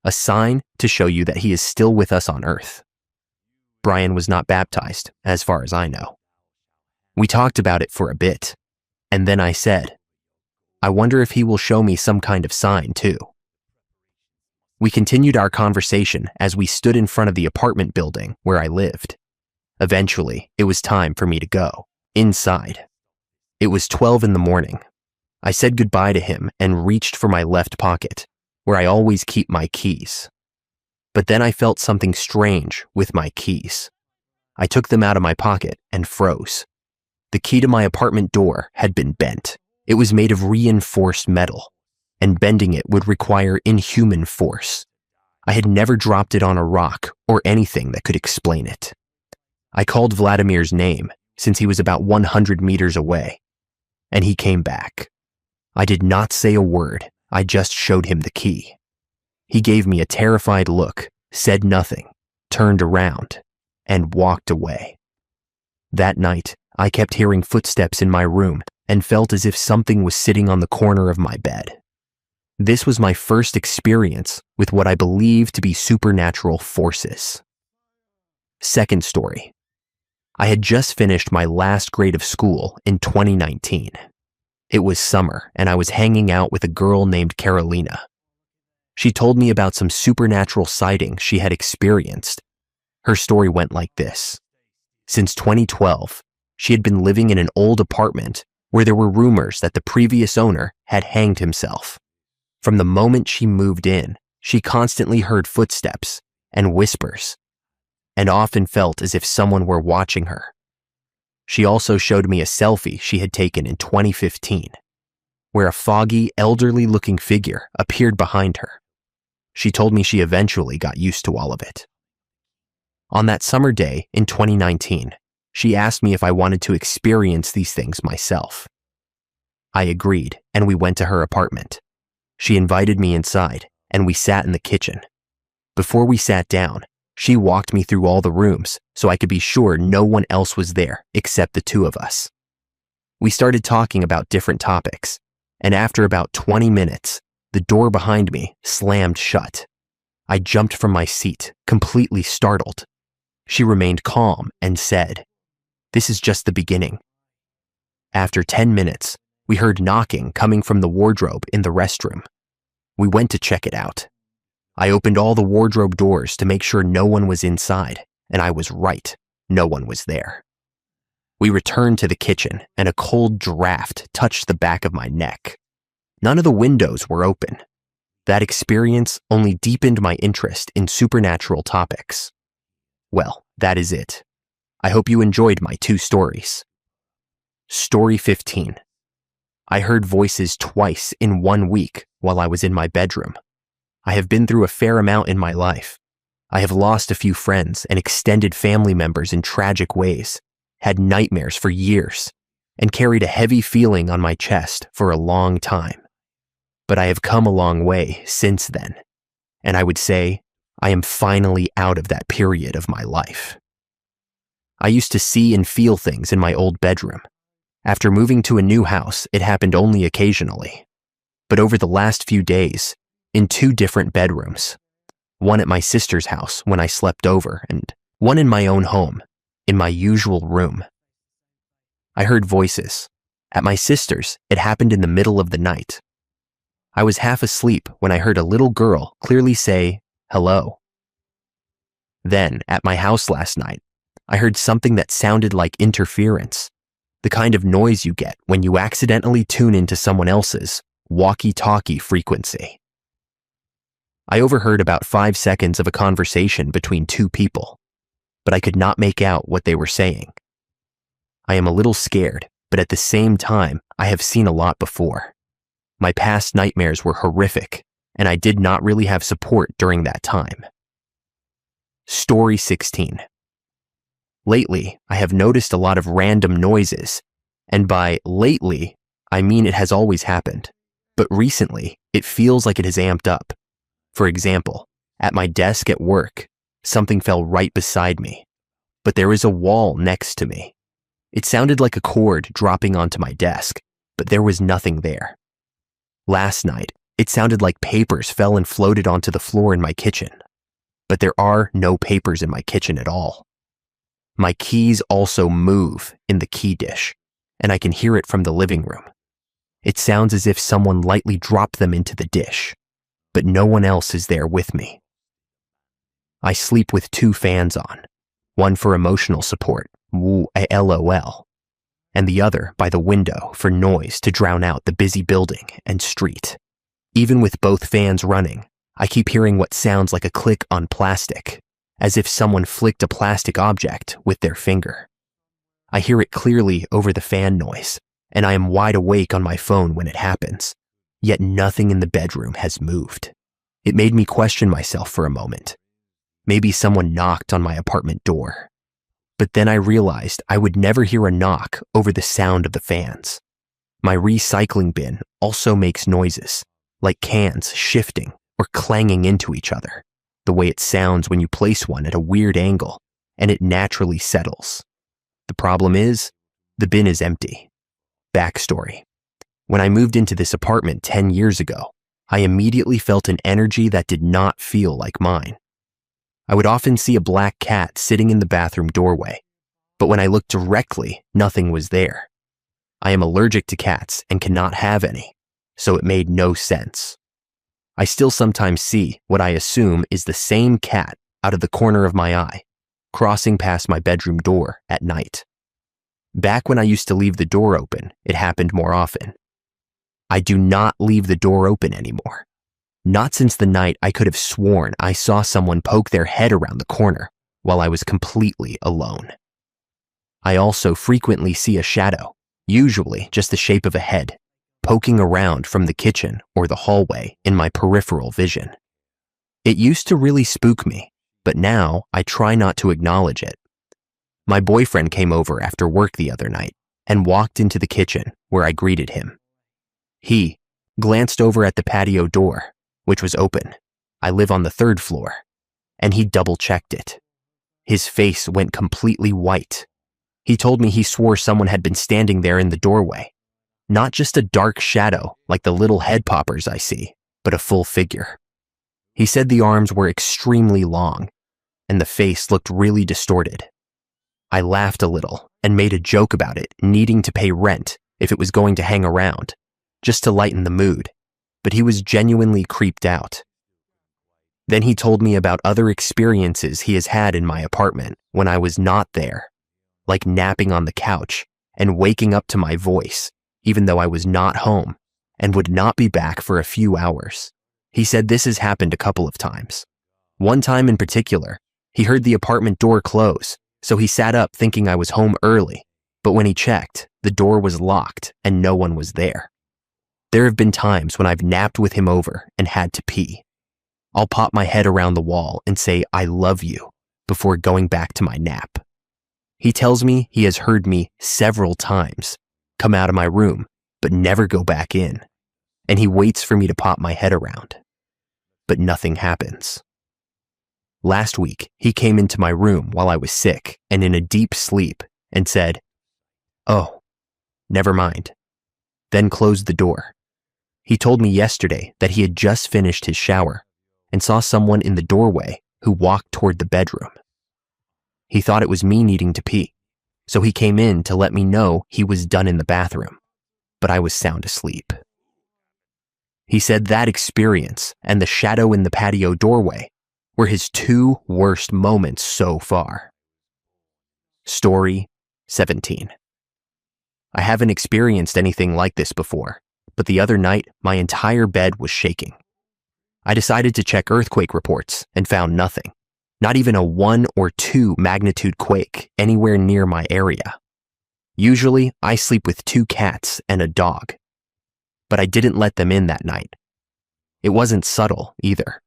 A sign to show you that he is still with us on Earth. Brian was not baptized, as far as I know. We talked about it for a bit, and then I said, I wonder if he will show me some kind of sign too. We continued our conversation as we stood in front of the apartment building where I lived. Eventually, it was time for me to go inside. It was 12 in the morning. I said goodbye to him and reached for my left pocket, where I always keep my keys. But then I felt something strange with my keys. I took them out of my pocket and froze. The key to my apartment door had been bent. It was made of reinforced metal, and bending it would require inhuman force. I had never dropped it on a rock or anything that could explain it. I called Vladimir's name, since he was about 100 meters away, and he came back. I did not say a word, I just showed him the key. He gave me a terrified look, said nothing, turned around, and walked away. That night, I kept hearing footsteps in my room and felt as if something was sitting on the corner of my bed. This was my first experience with what I believe to be supernatural forces. Second story. I had just finished my last grade of school in 2019. It was summer, and I was hanging out with a girl named Carolina. She told me about some supernatural sightings she had experienced. Her story went like this. Since 2012, she had been living in an old apartment where there were rumors that the previous owner had hanged himself. From the moment she moved in, she constantly heard footsteps and whispers, and often felt as if someone were watching her. She also showed me a selfie she had taken in 2015, where a foggy, elderly-looking figure appeared behind her. She told me she eventually got used to all of it. On that summer day in 2019, she asked me if I wanted to experience these things myself. I agreed, and we went to her apartment. She invited me inside, and we sat in the kitchen. Before we sat down, she walked me through all the rooms so I could be sure no one else was there except the two of us. We started talking about different topics, and after about 20 minutes, the door behind me slammed shut. I jumped from my seat, completely startled. She remained calm and said, "This is just the beginning." After 10 minutes, we heard knocking coming from the wardrobe in the restroom. We went to check it out. I opened all the wardrobe doors to make sure no one was inside, and I was right, no one was there. We returned to the kitchen, and a cold draft touched the back of my neck. None of the windows were open. That experience only deepened my interest in supernatural topics. Well, that is it. I hope you enjoyed my 2 stories. Story 15. I heard voices twice in 1 week while I was in my bedroom. I have been through a fair amount in my life. I have lost a few friends and extended family members in tragic ways, had nightmares for years, and carried a heavy feeling on my chest for a long time. But I have come a long way since then, and I would say I am finally out of that period of my life. I used to see and feel things in my old bedroom. After moving to a new house, it happened only occasionally. But over the last few days, in 2 different bedrooms, one at my sister's house when I slept over, and one in my own home, in my usual room. I heard voices. At my sister's, it happened in the middle of the night. I was half asleep when I heard a little girl clearly say, "Hello." Then, at my house last night, I heard something that sounded like interference, the kind of noise you get when you accidentally tune into someone else's walkie-talkie frequency. I overheard about 5 seconds of a conversation between 2 people, but I could not make out what they were saying. I am a little scared, but at the same time, I have seen a lot before. My past nightmares were horrific, and I did not really have support during that time. Story 16. Lately, I have noticed a lot of random noises, and by lately, I mean it has always happened, but recently, it feels like it has amped up. For example, at my desk at work, something fell right beside me, but there is a wall next to me. It sounded like a cord dropping onto my desk, but there was nothing there. Last night, it sounded like papers fell and floated onto the floor in my kitchen, but there are no papers in my kitchen at all. My keys also move in the key dish, and I can hear it from the living room. It sounds as if someone lightly dropped them into the dish, but no one else is there with me. I sleep with 2 fans on, one for emotional support, woo, LOL, and the other by the window for noise to drown out the busy building and street. Even with both fans running, I keep hearing what sounds like a click on plastic, as if someone flicked a plastic object with their finger. I hear it clearly over the fan noise, and I am wide awake on my phone when it happens, yet nothing in the bedroom has moved. It made me question myself for a moment. Maybe someone knocked on my apartment door. But then I realized I would never hear a knock over the sound of the fans. My recycling bin also makes noises, like cans shifting or clanging into each other, the way it sounds when you place one at a weird angle, and it naturally settles. The problem is, the bin is empty. Backstory. When I moved into this apartment 10 years ago, I immediately felt an energy that did not feel like mine. I would often see a black cat sitting in the bathroom doorway, but when I looked directly, nothing was there. I am allergic to cats and cannot have any, so it made no sense. I still sometimes see what I assume is the same cat out of the corner of my eye, crossing past my bedroom door at night. Back when I used to leave the door open, it happened more often. I do not leave the door open anymore. Not since the night I could have sworn I saw someone poke their head around the corner while I was completely alone. I also frequently see a shadow, usually just the shape of a head, poking around from the kitchen or the hallway in my peripheral vision. It used to really spook me, but now I try not to acknowledge it. My boyfriend came over after work the other night and walked into the kitchen where I greeted him. He glanced over at the patio door, which was open. I live on the 3rd floor, and he double-checked it. His face went completely white. He told me he swore someone had been standing there in the doorway. Not just a dark shadow like the little head poppers I see, but a full figure. He said the arms were extremely long, and the face looked really distorted. I laughed a little and made a joke about it needing to pay rent if it was going to hang around, just to lighten the mood, but he was genuinely creeped out. Then he told me about other experiences he has had in my apartment when I was not there, like napping on the couch and waking up to my voice, even though I was not home and would not be back for a few hours. He said this has happened a couple of times. One time in particular, he heard the apartment door close, so he sat up thinking I was home early, but when he checked, the door was locked and no one was there. There have been times when I've napped with him over and had to pee. I'll pop my head around the wall and say, "I love you," before going back to my nap. He tells me he has heard me several times come out of my room, but never go back in, and he waits for me to pop my head around. But nothing happens. Last week, he came into my room while I was sick and in a deep sleep and said, "Oh, never mind," then closed the door. He told me yesterday that he had just finished his shower and saw someone in the doorway who walked toward the bedroom. He thought it was me needing to pee, so he came in to let me know he was done in the bathroom, but I was sound asleep. He said that experience and the shadow in the patio doorway were his 2 worst moments so far. Story 17. I haven't experienced anything like this before, but the other night my entire bed was shaking. I decided to check earthquake reports and found nothing, not even a 1 or 2 magnitude quake anywhere near my area. Usually, I sleep with 2 cats and a dog, but I didn't let them in that night. It wasn't subtle either.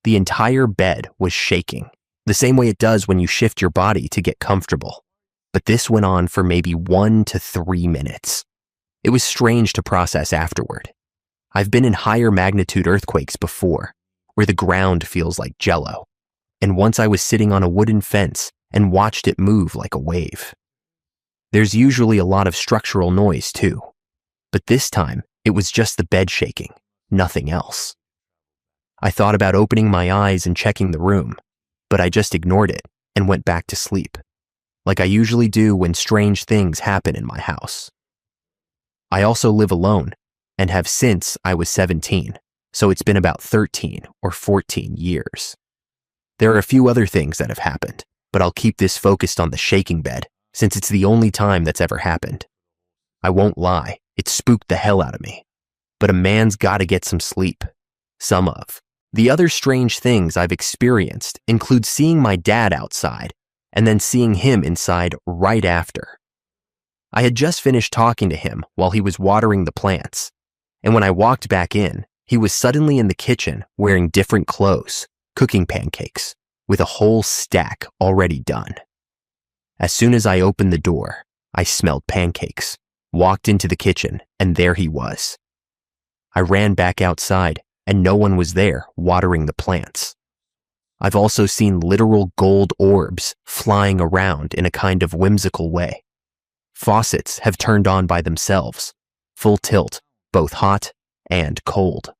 The entire bed was shaking, the same way it does when you shift your body to get comfortable. But this went on for maybe 1 to 3 minutes. It was strange to process afterward. I've been in higher magnitude earthquakes before, where the ground feels like jello, and once I was sitting on a wooden fence and watched it move like a wave. There's usually a lot of structural noise too, but this time it was just the bed shaking, nothing else. I thought about opening my eyes and checking the room, but I just ignored it and went back to sleep, like I usually do when strange things happen in my house. I also live alone and have since I was 17, so it's been about 13 or 14 years. There are a few other things that have happened, but I'll keep this focused on the shaking bed since it's the only time that's ever happened. I won't lie, it spooked the hell out of me, but a man's gotta get some sleep. Some of. The other strange things I've experienced include seeing my dad outside and then seeing him inside right after. I had just finished talking to him while he was watering the plants, and when I walked back in, he was suddenly in the kitchen wearing different clothes, cooking pancakes, with a whole stack already done. As soon as I opened the door, I smelled pancakes, walked into the kitchen, and there he was. I ran back outside, and no one was there watering the plants. I've also seen literal gold orbs flying around in a kind of whimsical way. Faucets have turned on by themselves, full tilt, both hot and cold.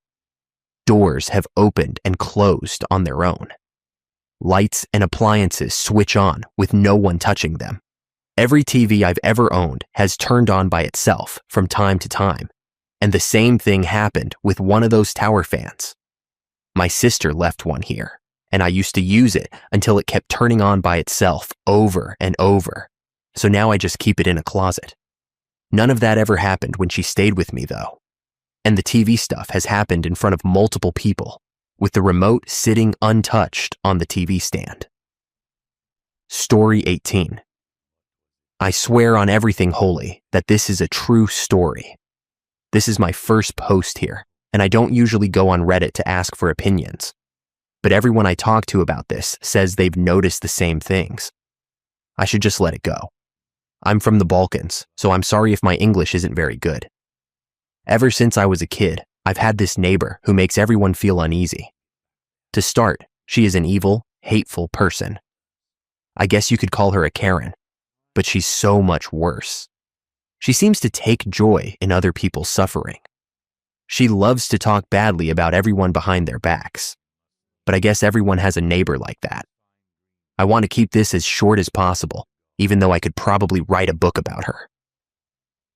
Doors have opened and closed on their own. Lights and appliances switch on with no one touching them. Every TV I've ever owned has turned on by itself from time to time, and the same thing happened with one of those tower fans. My sister left one here, and I used to use it until it kept turning on by itself over and over, so now I just keep it in a closet. None of that ever happened when she stayed with me, though. And the TV stuff has happened in front of multiple people, with the remote sitting untouched on the TV stand. Story 18. I swear on everything holy that this is a true story. This is my first post here, and I don't usually go on Reddit to ask for opinions. But everyone I talk to about this says they've noticed the same things. I should just let it go. I'm from the Balkans, so I'm sorry if my English isn't very good. Ever since I was a kid, I've had this neighbor who makes everyone feel uneasy. To start, she is an evil, hateful person. I guess you could call her a Karen, but she's so much worse. She seems to take joy in other people's suffering. She loves to talk badly about everyone behind their backs. But I guess everyone has a neighbor like that. I want to keep this as short as possible, even though I could probably write a book about her.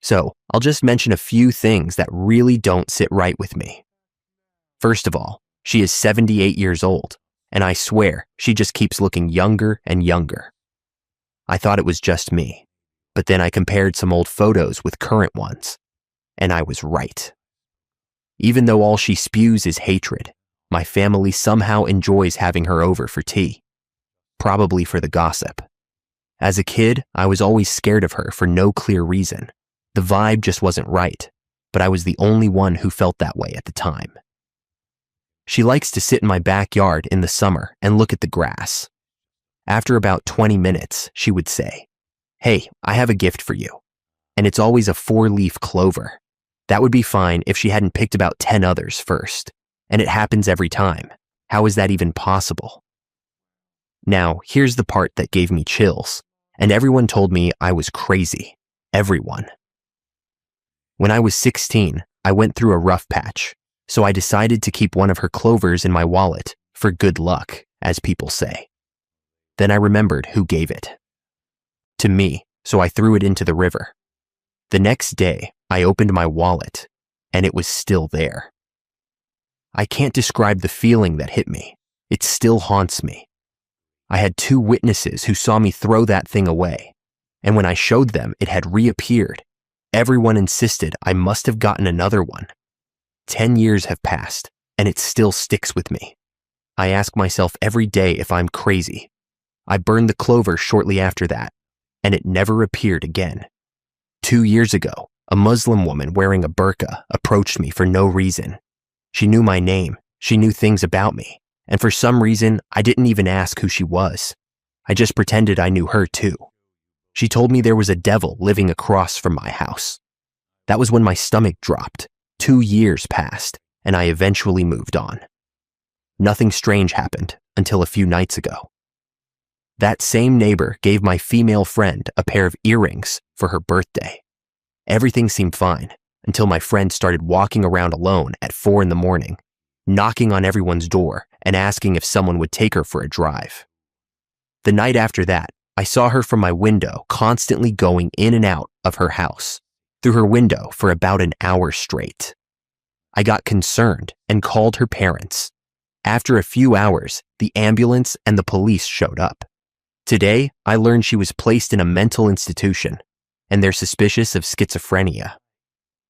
So, I'll just mention a few things that really don't sit right with me. First of all, she is 78 years old, and I swear she just keeps looking younger and younger. I thought it was just me, but then I compared some old photos with current ones, and I was right. Even though all she spews is hatred, my family somehow enjoys having her over for tea, probably for the gossip. As a kid, I was always scared of her for no clear reason. The vibe just wasn't right, but I was the only one who felt that way at the time. She likes to sit in my backyard in the summer and look at the grass. After about 20 minutes, she would say, "Hey, I have a gift for you." And it's always a 4-leaf clover. That would be fine if she hadn't picked about 10 others first. And it happens every time. How is that even possible? Now, here's the part that gave me chills, and everyone told me I was crazy. Everyone. When I was 16, I went through a rough patch, so I decided to keep one of her clovers in my wallet for good luck, as people say. Then I remembered who gave it. To me, so I threw it into the river. The next day, I opened my wallet, and it was still there. I can't describe the feeling that hit me. It still haunts me. I had 2 witnesses who saw me throw that thing away, and when I showed them it had reappeared, everyone insisted I must have gotten another one. 10 years have passed, and it still sticks with me. I ask myself every day if I'm crazy. I burned the clover shortly after that, and it never appeared again. 2 years ago, a Muslim woman wearing a burqa approached me for no reason. She knew my name, she knew things about me, and for some reason, I didn't even ask who she was. I just pretended I knew her too. She told me there was a devil living across from my house. That was when my stomach dropped. 2 years passed, and I eventually moved on. Nothing strange happened until a few nights ago. That same neighbor gave my female friend a pair of earrings for her birthday. Everything seemed fine until my friend started walking around alone at 4 a.m, knocking on everyone's door and asking if someone would take her for a drive. The night after that, I saw her from my window constantly going in and out of her house, through her window for about an hour straight. I got concerned and called her parents. After a few hours, the ambulance and the police showed up. Today, I learned she was placed in a mental institution, and they're suspicious of schizophrenia.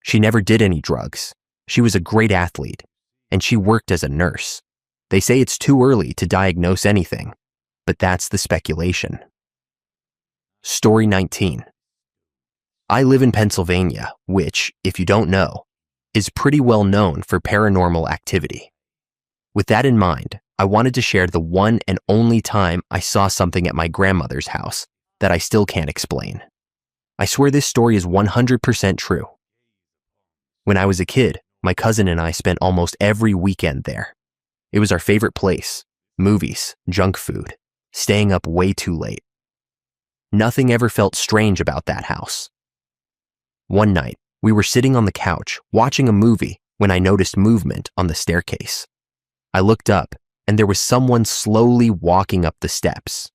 She never did any drugs. She was a great athlete, and she worked as a nurse. They say it's too early to diagnose anything, but that's the speculation. Story 19. I live in Pennsylvania, which, if you don't know, is pretty well known for paranormal activity. With that in mind, I wanted to share the one and only time I saw something at my grandmother's house that I still can't explain. I swear this story is 100% true. When I was a kid, my cousin and I spent almost every weekend there. It was our favorite place: movies, junk food, staying up way too late. Nothing ever felt strange about that house. One night, we were sitting on the couch watching a movie when I noticed movement on the staircase. I looked up, and there was someone slowly walking up the steps.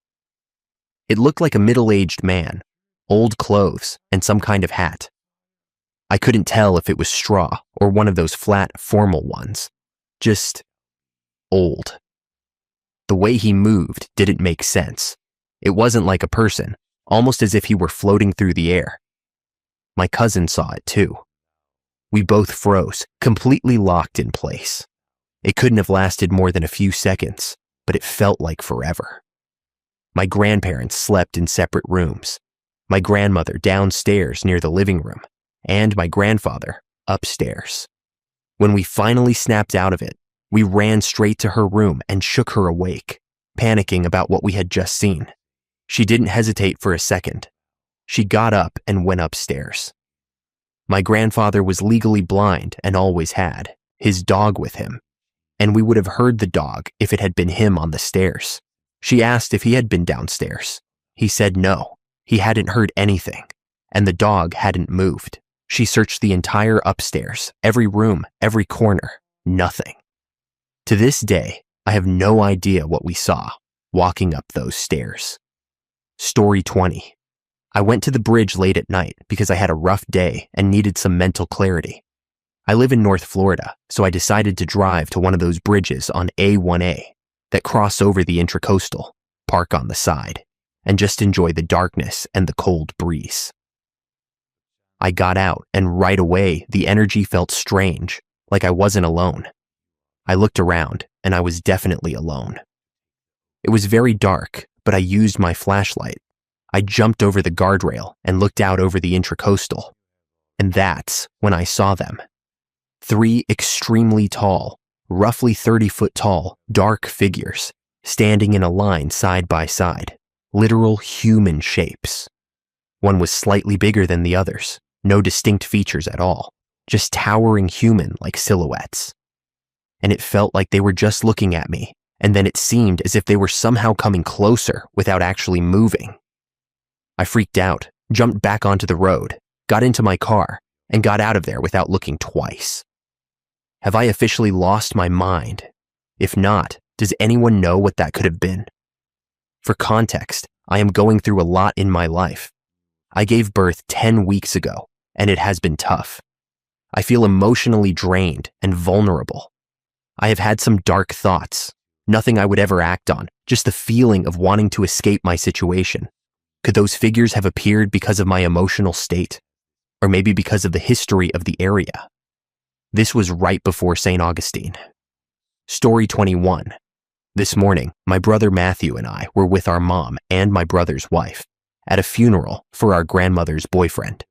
It looked like a middle-aged man, old clothes, and some kind of hat. I couldn't tell if it was straw or one of those flat, formal ones. Just old. The way he moved didn't make sense. It wasn't like a person, almost as if he were floating through the air. My cousin saw it too. We both froze, completely locked in place. It couldn't have lasted more than a few seconds, but it felt like forever. My grandparents slept in separate rooms. My grandmother downstairs near the living room, and my grandfather upstairs. When we finally snapped out of it, we ran straight to her room and shook her awake, panicking about what we had just seen. She didn't hesitate for a second. She got up and went upstairs. My grandfather was legally blind and always had his dog with him, and we would have heard the dog if it had been him on the stairs. She asked if he had been downstairs. He said no, he hadn't heard anything, and the dog hadn't moved. She searched the entire upstairs, every room, every corner, nothing. To this day, I have no idea what we saw walking up those stairs. Story 20. I went to the bridge late at night because I had a rough day and needed some mental clarity. I live in North Florida, so I decided to drive to one of those bridges on A1A that cross over the Intracoastal, park on the side, and just enjoy the darkness and the cold breeze. I got out, and right away, the energy felt strange, like I wasn't alone. I looked around, and I was definitely alone. It was very dark, but I used my flashlight. I jumped over the guardrail and looked out over the Intracoastal, and that's when I saw them. 3 extremely tall, roughly 30-foot tall, dark figures, standing in a line side by side, literal human shapes. One was slightly bigger than the others, no distinct features at all, just towering human-like silhouettes. And it felt like they were just looking at me, and then it seemed as if they were somehow coming closer without actually moving. I freaked out, jumped back onto the road, got into my car, and got out of there without looking twice. Have I officially lost my mind? If not, does anyone know what that could have been? For context, I am going through a lot in my life. I gave birth 10 weeks ago, and it has been tough. I feel emotionally drained and vulnerable. I have had some dark thoughts, nothing I would ever act on, just the feeling of wanting to escape my situation. Could those figures have appeared because of my emotional state? Or maybe because of the history of the area? This was right before St. Augustine. Story 21. This morning, my brother Matthew and I were with our mom and my brother's wife at a funeral for our grandmother's boyfriend.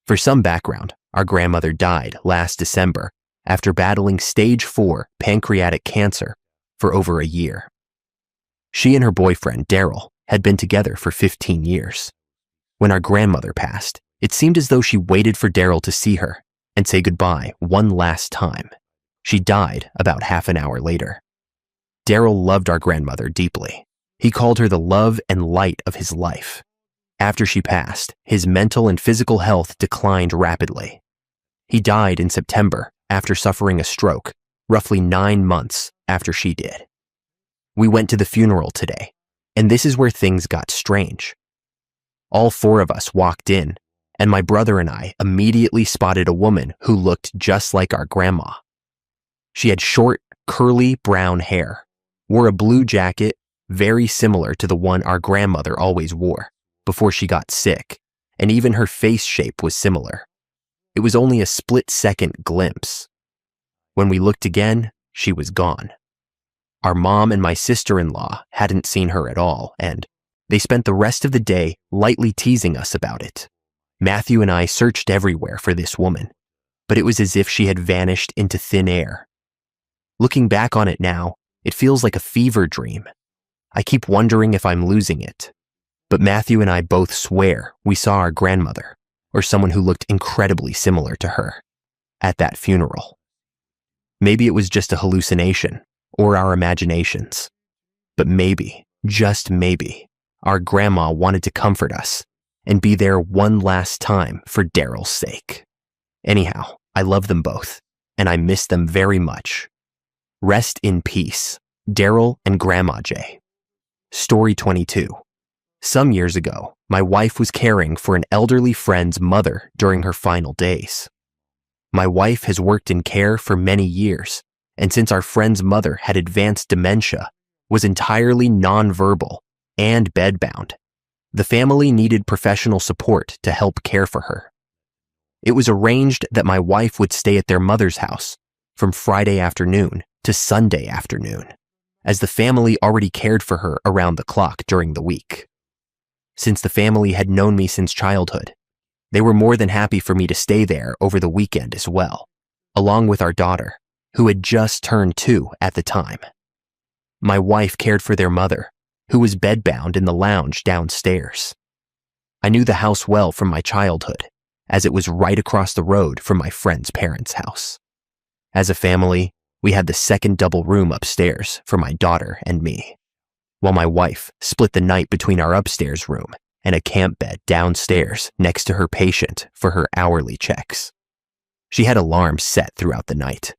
For some background, our grandmother died last December after battling stage 4 pancreatic cancer for over a year. She and her boyfriend, Daryl, had been together for 15 years. When our grandmother passed, it seemed as though she waited for Daryl to see her and say goodbye one last time. She died about half an hour later. Daryl loved our grandmother deeply. He called her the love and light of his life. After she passed, his mental and physical health declined rapidly. He died in September after suffering a stroke, roughly 9 months after she did. We went to the funeral today, and this is where things got strange. All 4 of us walked in, and my brother and I immediately spotted a woman who looked just like our grandma. She had short, curly brown hair, wore a blue jacket very similar to the one our grandmother always wore before she got sick, and even her face shape was similar. It was only a split-second glimpse. When we looked again, she was gone. Our mom and my sister-in-law hadn't seen her at all, and they spent the rest of the day lightly teasing us about it. Matthew and I searched everywhere for this woman, but it was as if she had vanished into thin air. Looking back on it now, it feels like a fever dream. I keep wondering if I'm losing it. But Matthew and I both swear we saw our grandmother, or someone who looked incredibly similar to her, at that funeral. Maybe it was just a hallucination, or our imaginations. But maybe, just maybe, our grandma wanted to comfort us and be there one last time for Daryl's sake. Anyhow, I love them both, and I miss them very much. Rest in peace, Daryl and Grandma J. Story 22. Some years ago, my wife was caring for an elderly friend's mother during her final days. My wife has worked in care for many years, and since our friend's mother had advanced dementia, was entirely nonverbal and bedbound, the family needed professional support to help care for her. It was arranged that my wife would stay at their mother's house from Friday afternoon to Sunday afternoon, as the family already cared for her around the clock during the week. Since the family had known me since childhood, they were more than happy for me to stay there over the weekend as well, along with our daughter, who had just turned 2 at the time. My wife cared for their mother, who was bedbound in the lounge downstairs. I knew the house well from my childhood, as it was right across the road from my friend's parents' house. As a family, we had the second double room upstairs for my daughter and me, while my wife split the night between our upstairs room and a camp bed downstairs next to her patient for her hourly checks. She had alarms set throughout the night.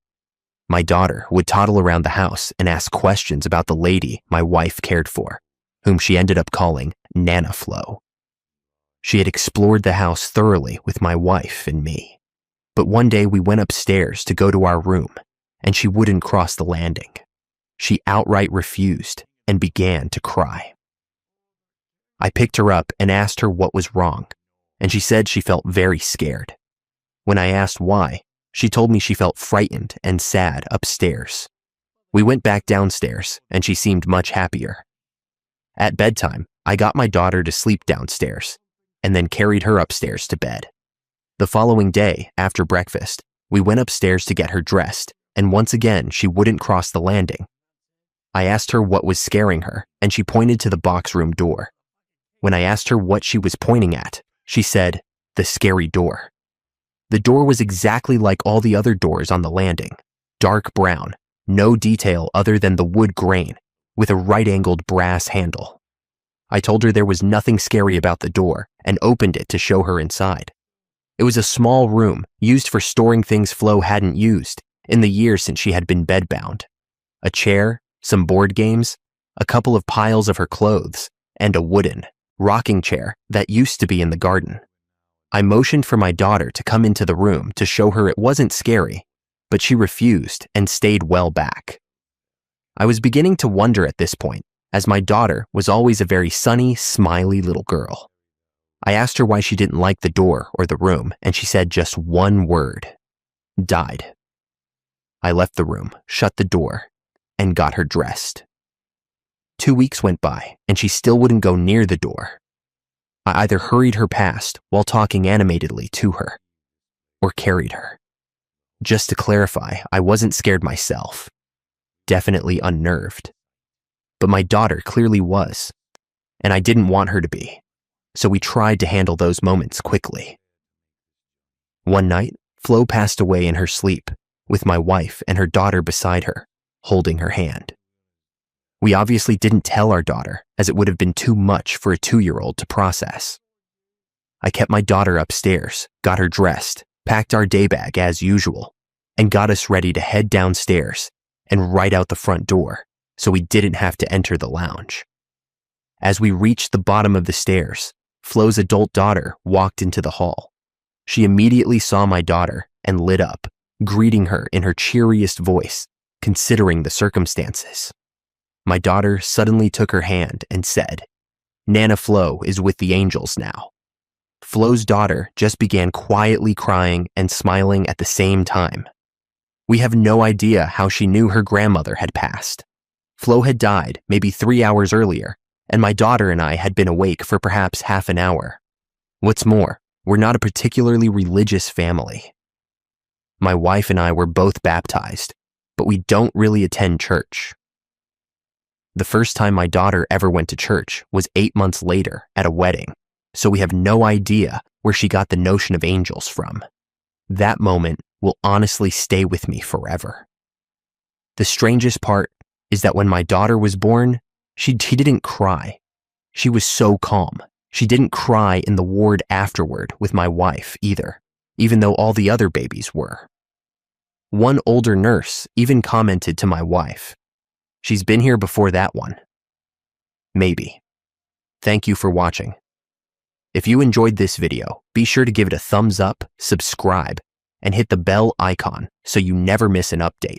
My daughter would toddle around the house and ask questions about the lady my wife cared for, whom she ended up calling Nana Flo. She had explored the house thoroughly with my wife and me, but one day we went upstairs to go to our room, and she wouldn't cross the landing. She outright refused and began to cry. I picked her up and asked her what was wrong, and she said she felt very scared. When I asked why, she told me she felt frightened and sad upstairs. We went back downstairs, and she seemed much happier. At bedtime, I got my daughter to sleep downstairs, and then carried her upstairs to bed. The following day, after breakfast, we went upstairs to get her dressed, and once again she wouldn't cross the landing. I asked her what was scaring her, and she pointed to the box room door. When I asked her what she was pointing at, she said, "The scary door." The door was exactly like all the other doors on the landing, dark brown, no detail other than the wood grain, with a right-angled brass handle. I told her there was nothing scary about the door and opened it to show her inside. It was a small room used for storing things Flo hadn't used in the years since she had been bedbound. A chair, some board games, a couple of piles of her clothes, and a wooden rocking chair that used to be in the garden. I motioned for my daughter to come into the room to show her it wasn't scary, but she refused and stayed well back. I was beginning to wonder at this point, as my daughter was always a very sunny, smiley little girl. I asked her why she didn't like the door or the room, and she said just one word: died. I left the room, shut the door, and got her dressed. 2 weeks went by, and she still wouldn't go near the door. I either hurried her past while talking animatedly to her, or carried her. Just to clarify, I wasn't scared myself, definitely unnerved. But my daughter clearly was, and I didn't want her to be, so we tried to handle those moments quickly. One night, Flo passed away in her sleep, with my wife and her daughter beside her, holding her hand. We obviously didn't tell our daughter, as it would have been too much for a 2-year-old to process. I kept my daughter upstairs, got her dressed, packed our day bag as usual, and got us ready to head downstairs and right out the front door, so we didn't have to enter the lounge. As we reached the bottom of the stairs, Flo's adult daughter walked into the hall. She immediately saw my daughter and lit up, greeting her in her cheeriest voice, considering the circumstances. My daughter suddenly took her hand and said, "Nana Flo is with the angels now." Flo's daughter just began quietly crying and smiling at the same time. We have no idea how she knew her grandmother had passed. Flo had died maybe 3 hours earlier, and my daughter and I had been awake for perhaps half an hour. What's more, we're not a particularly religious family. My wife and I were both baptized, but we don't really attend church. The first time my daughter ever went to church was 8 months later at a wedding, so we have no idea where she got the notion of angels from. That moment will honestly stay with me forever. The strangest part is that when my daughter was born, she didn't cry. She was so calm. She didn't cry in the ward afterward with my wife either, even though all the other babies were. One older nurse even commented to my wife, "She's been here before that one." Maybe. Thank you for watching. If you enjoyed this video, be sure to give it a thumbs up, subscribe, and hit the bell icon so you never miss an update.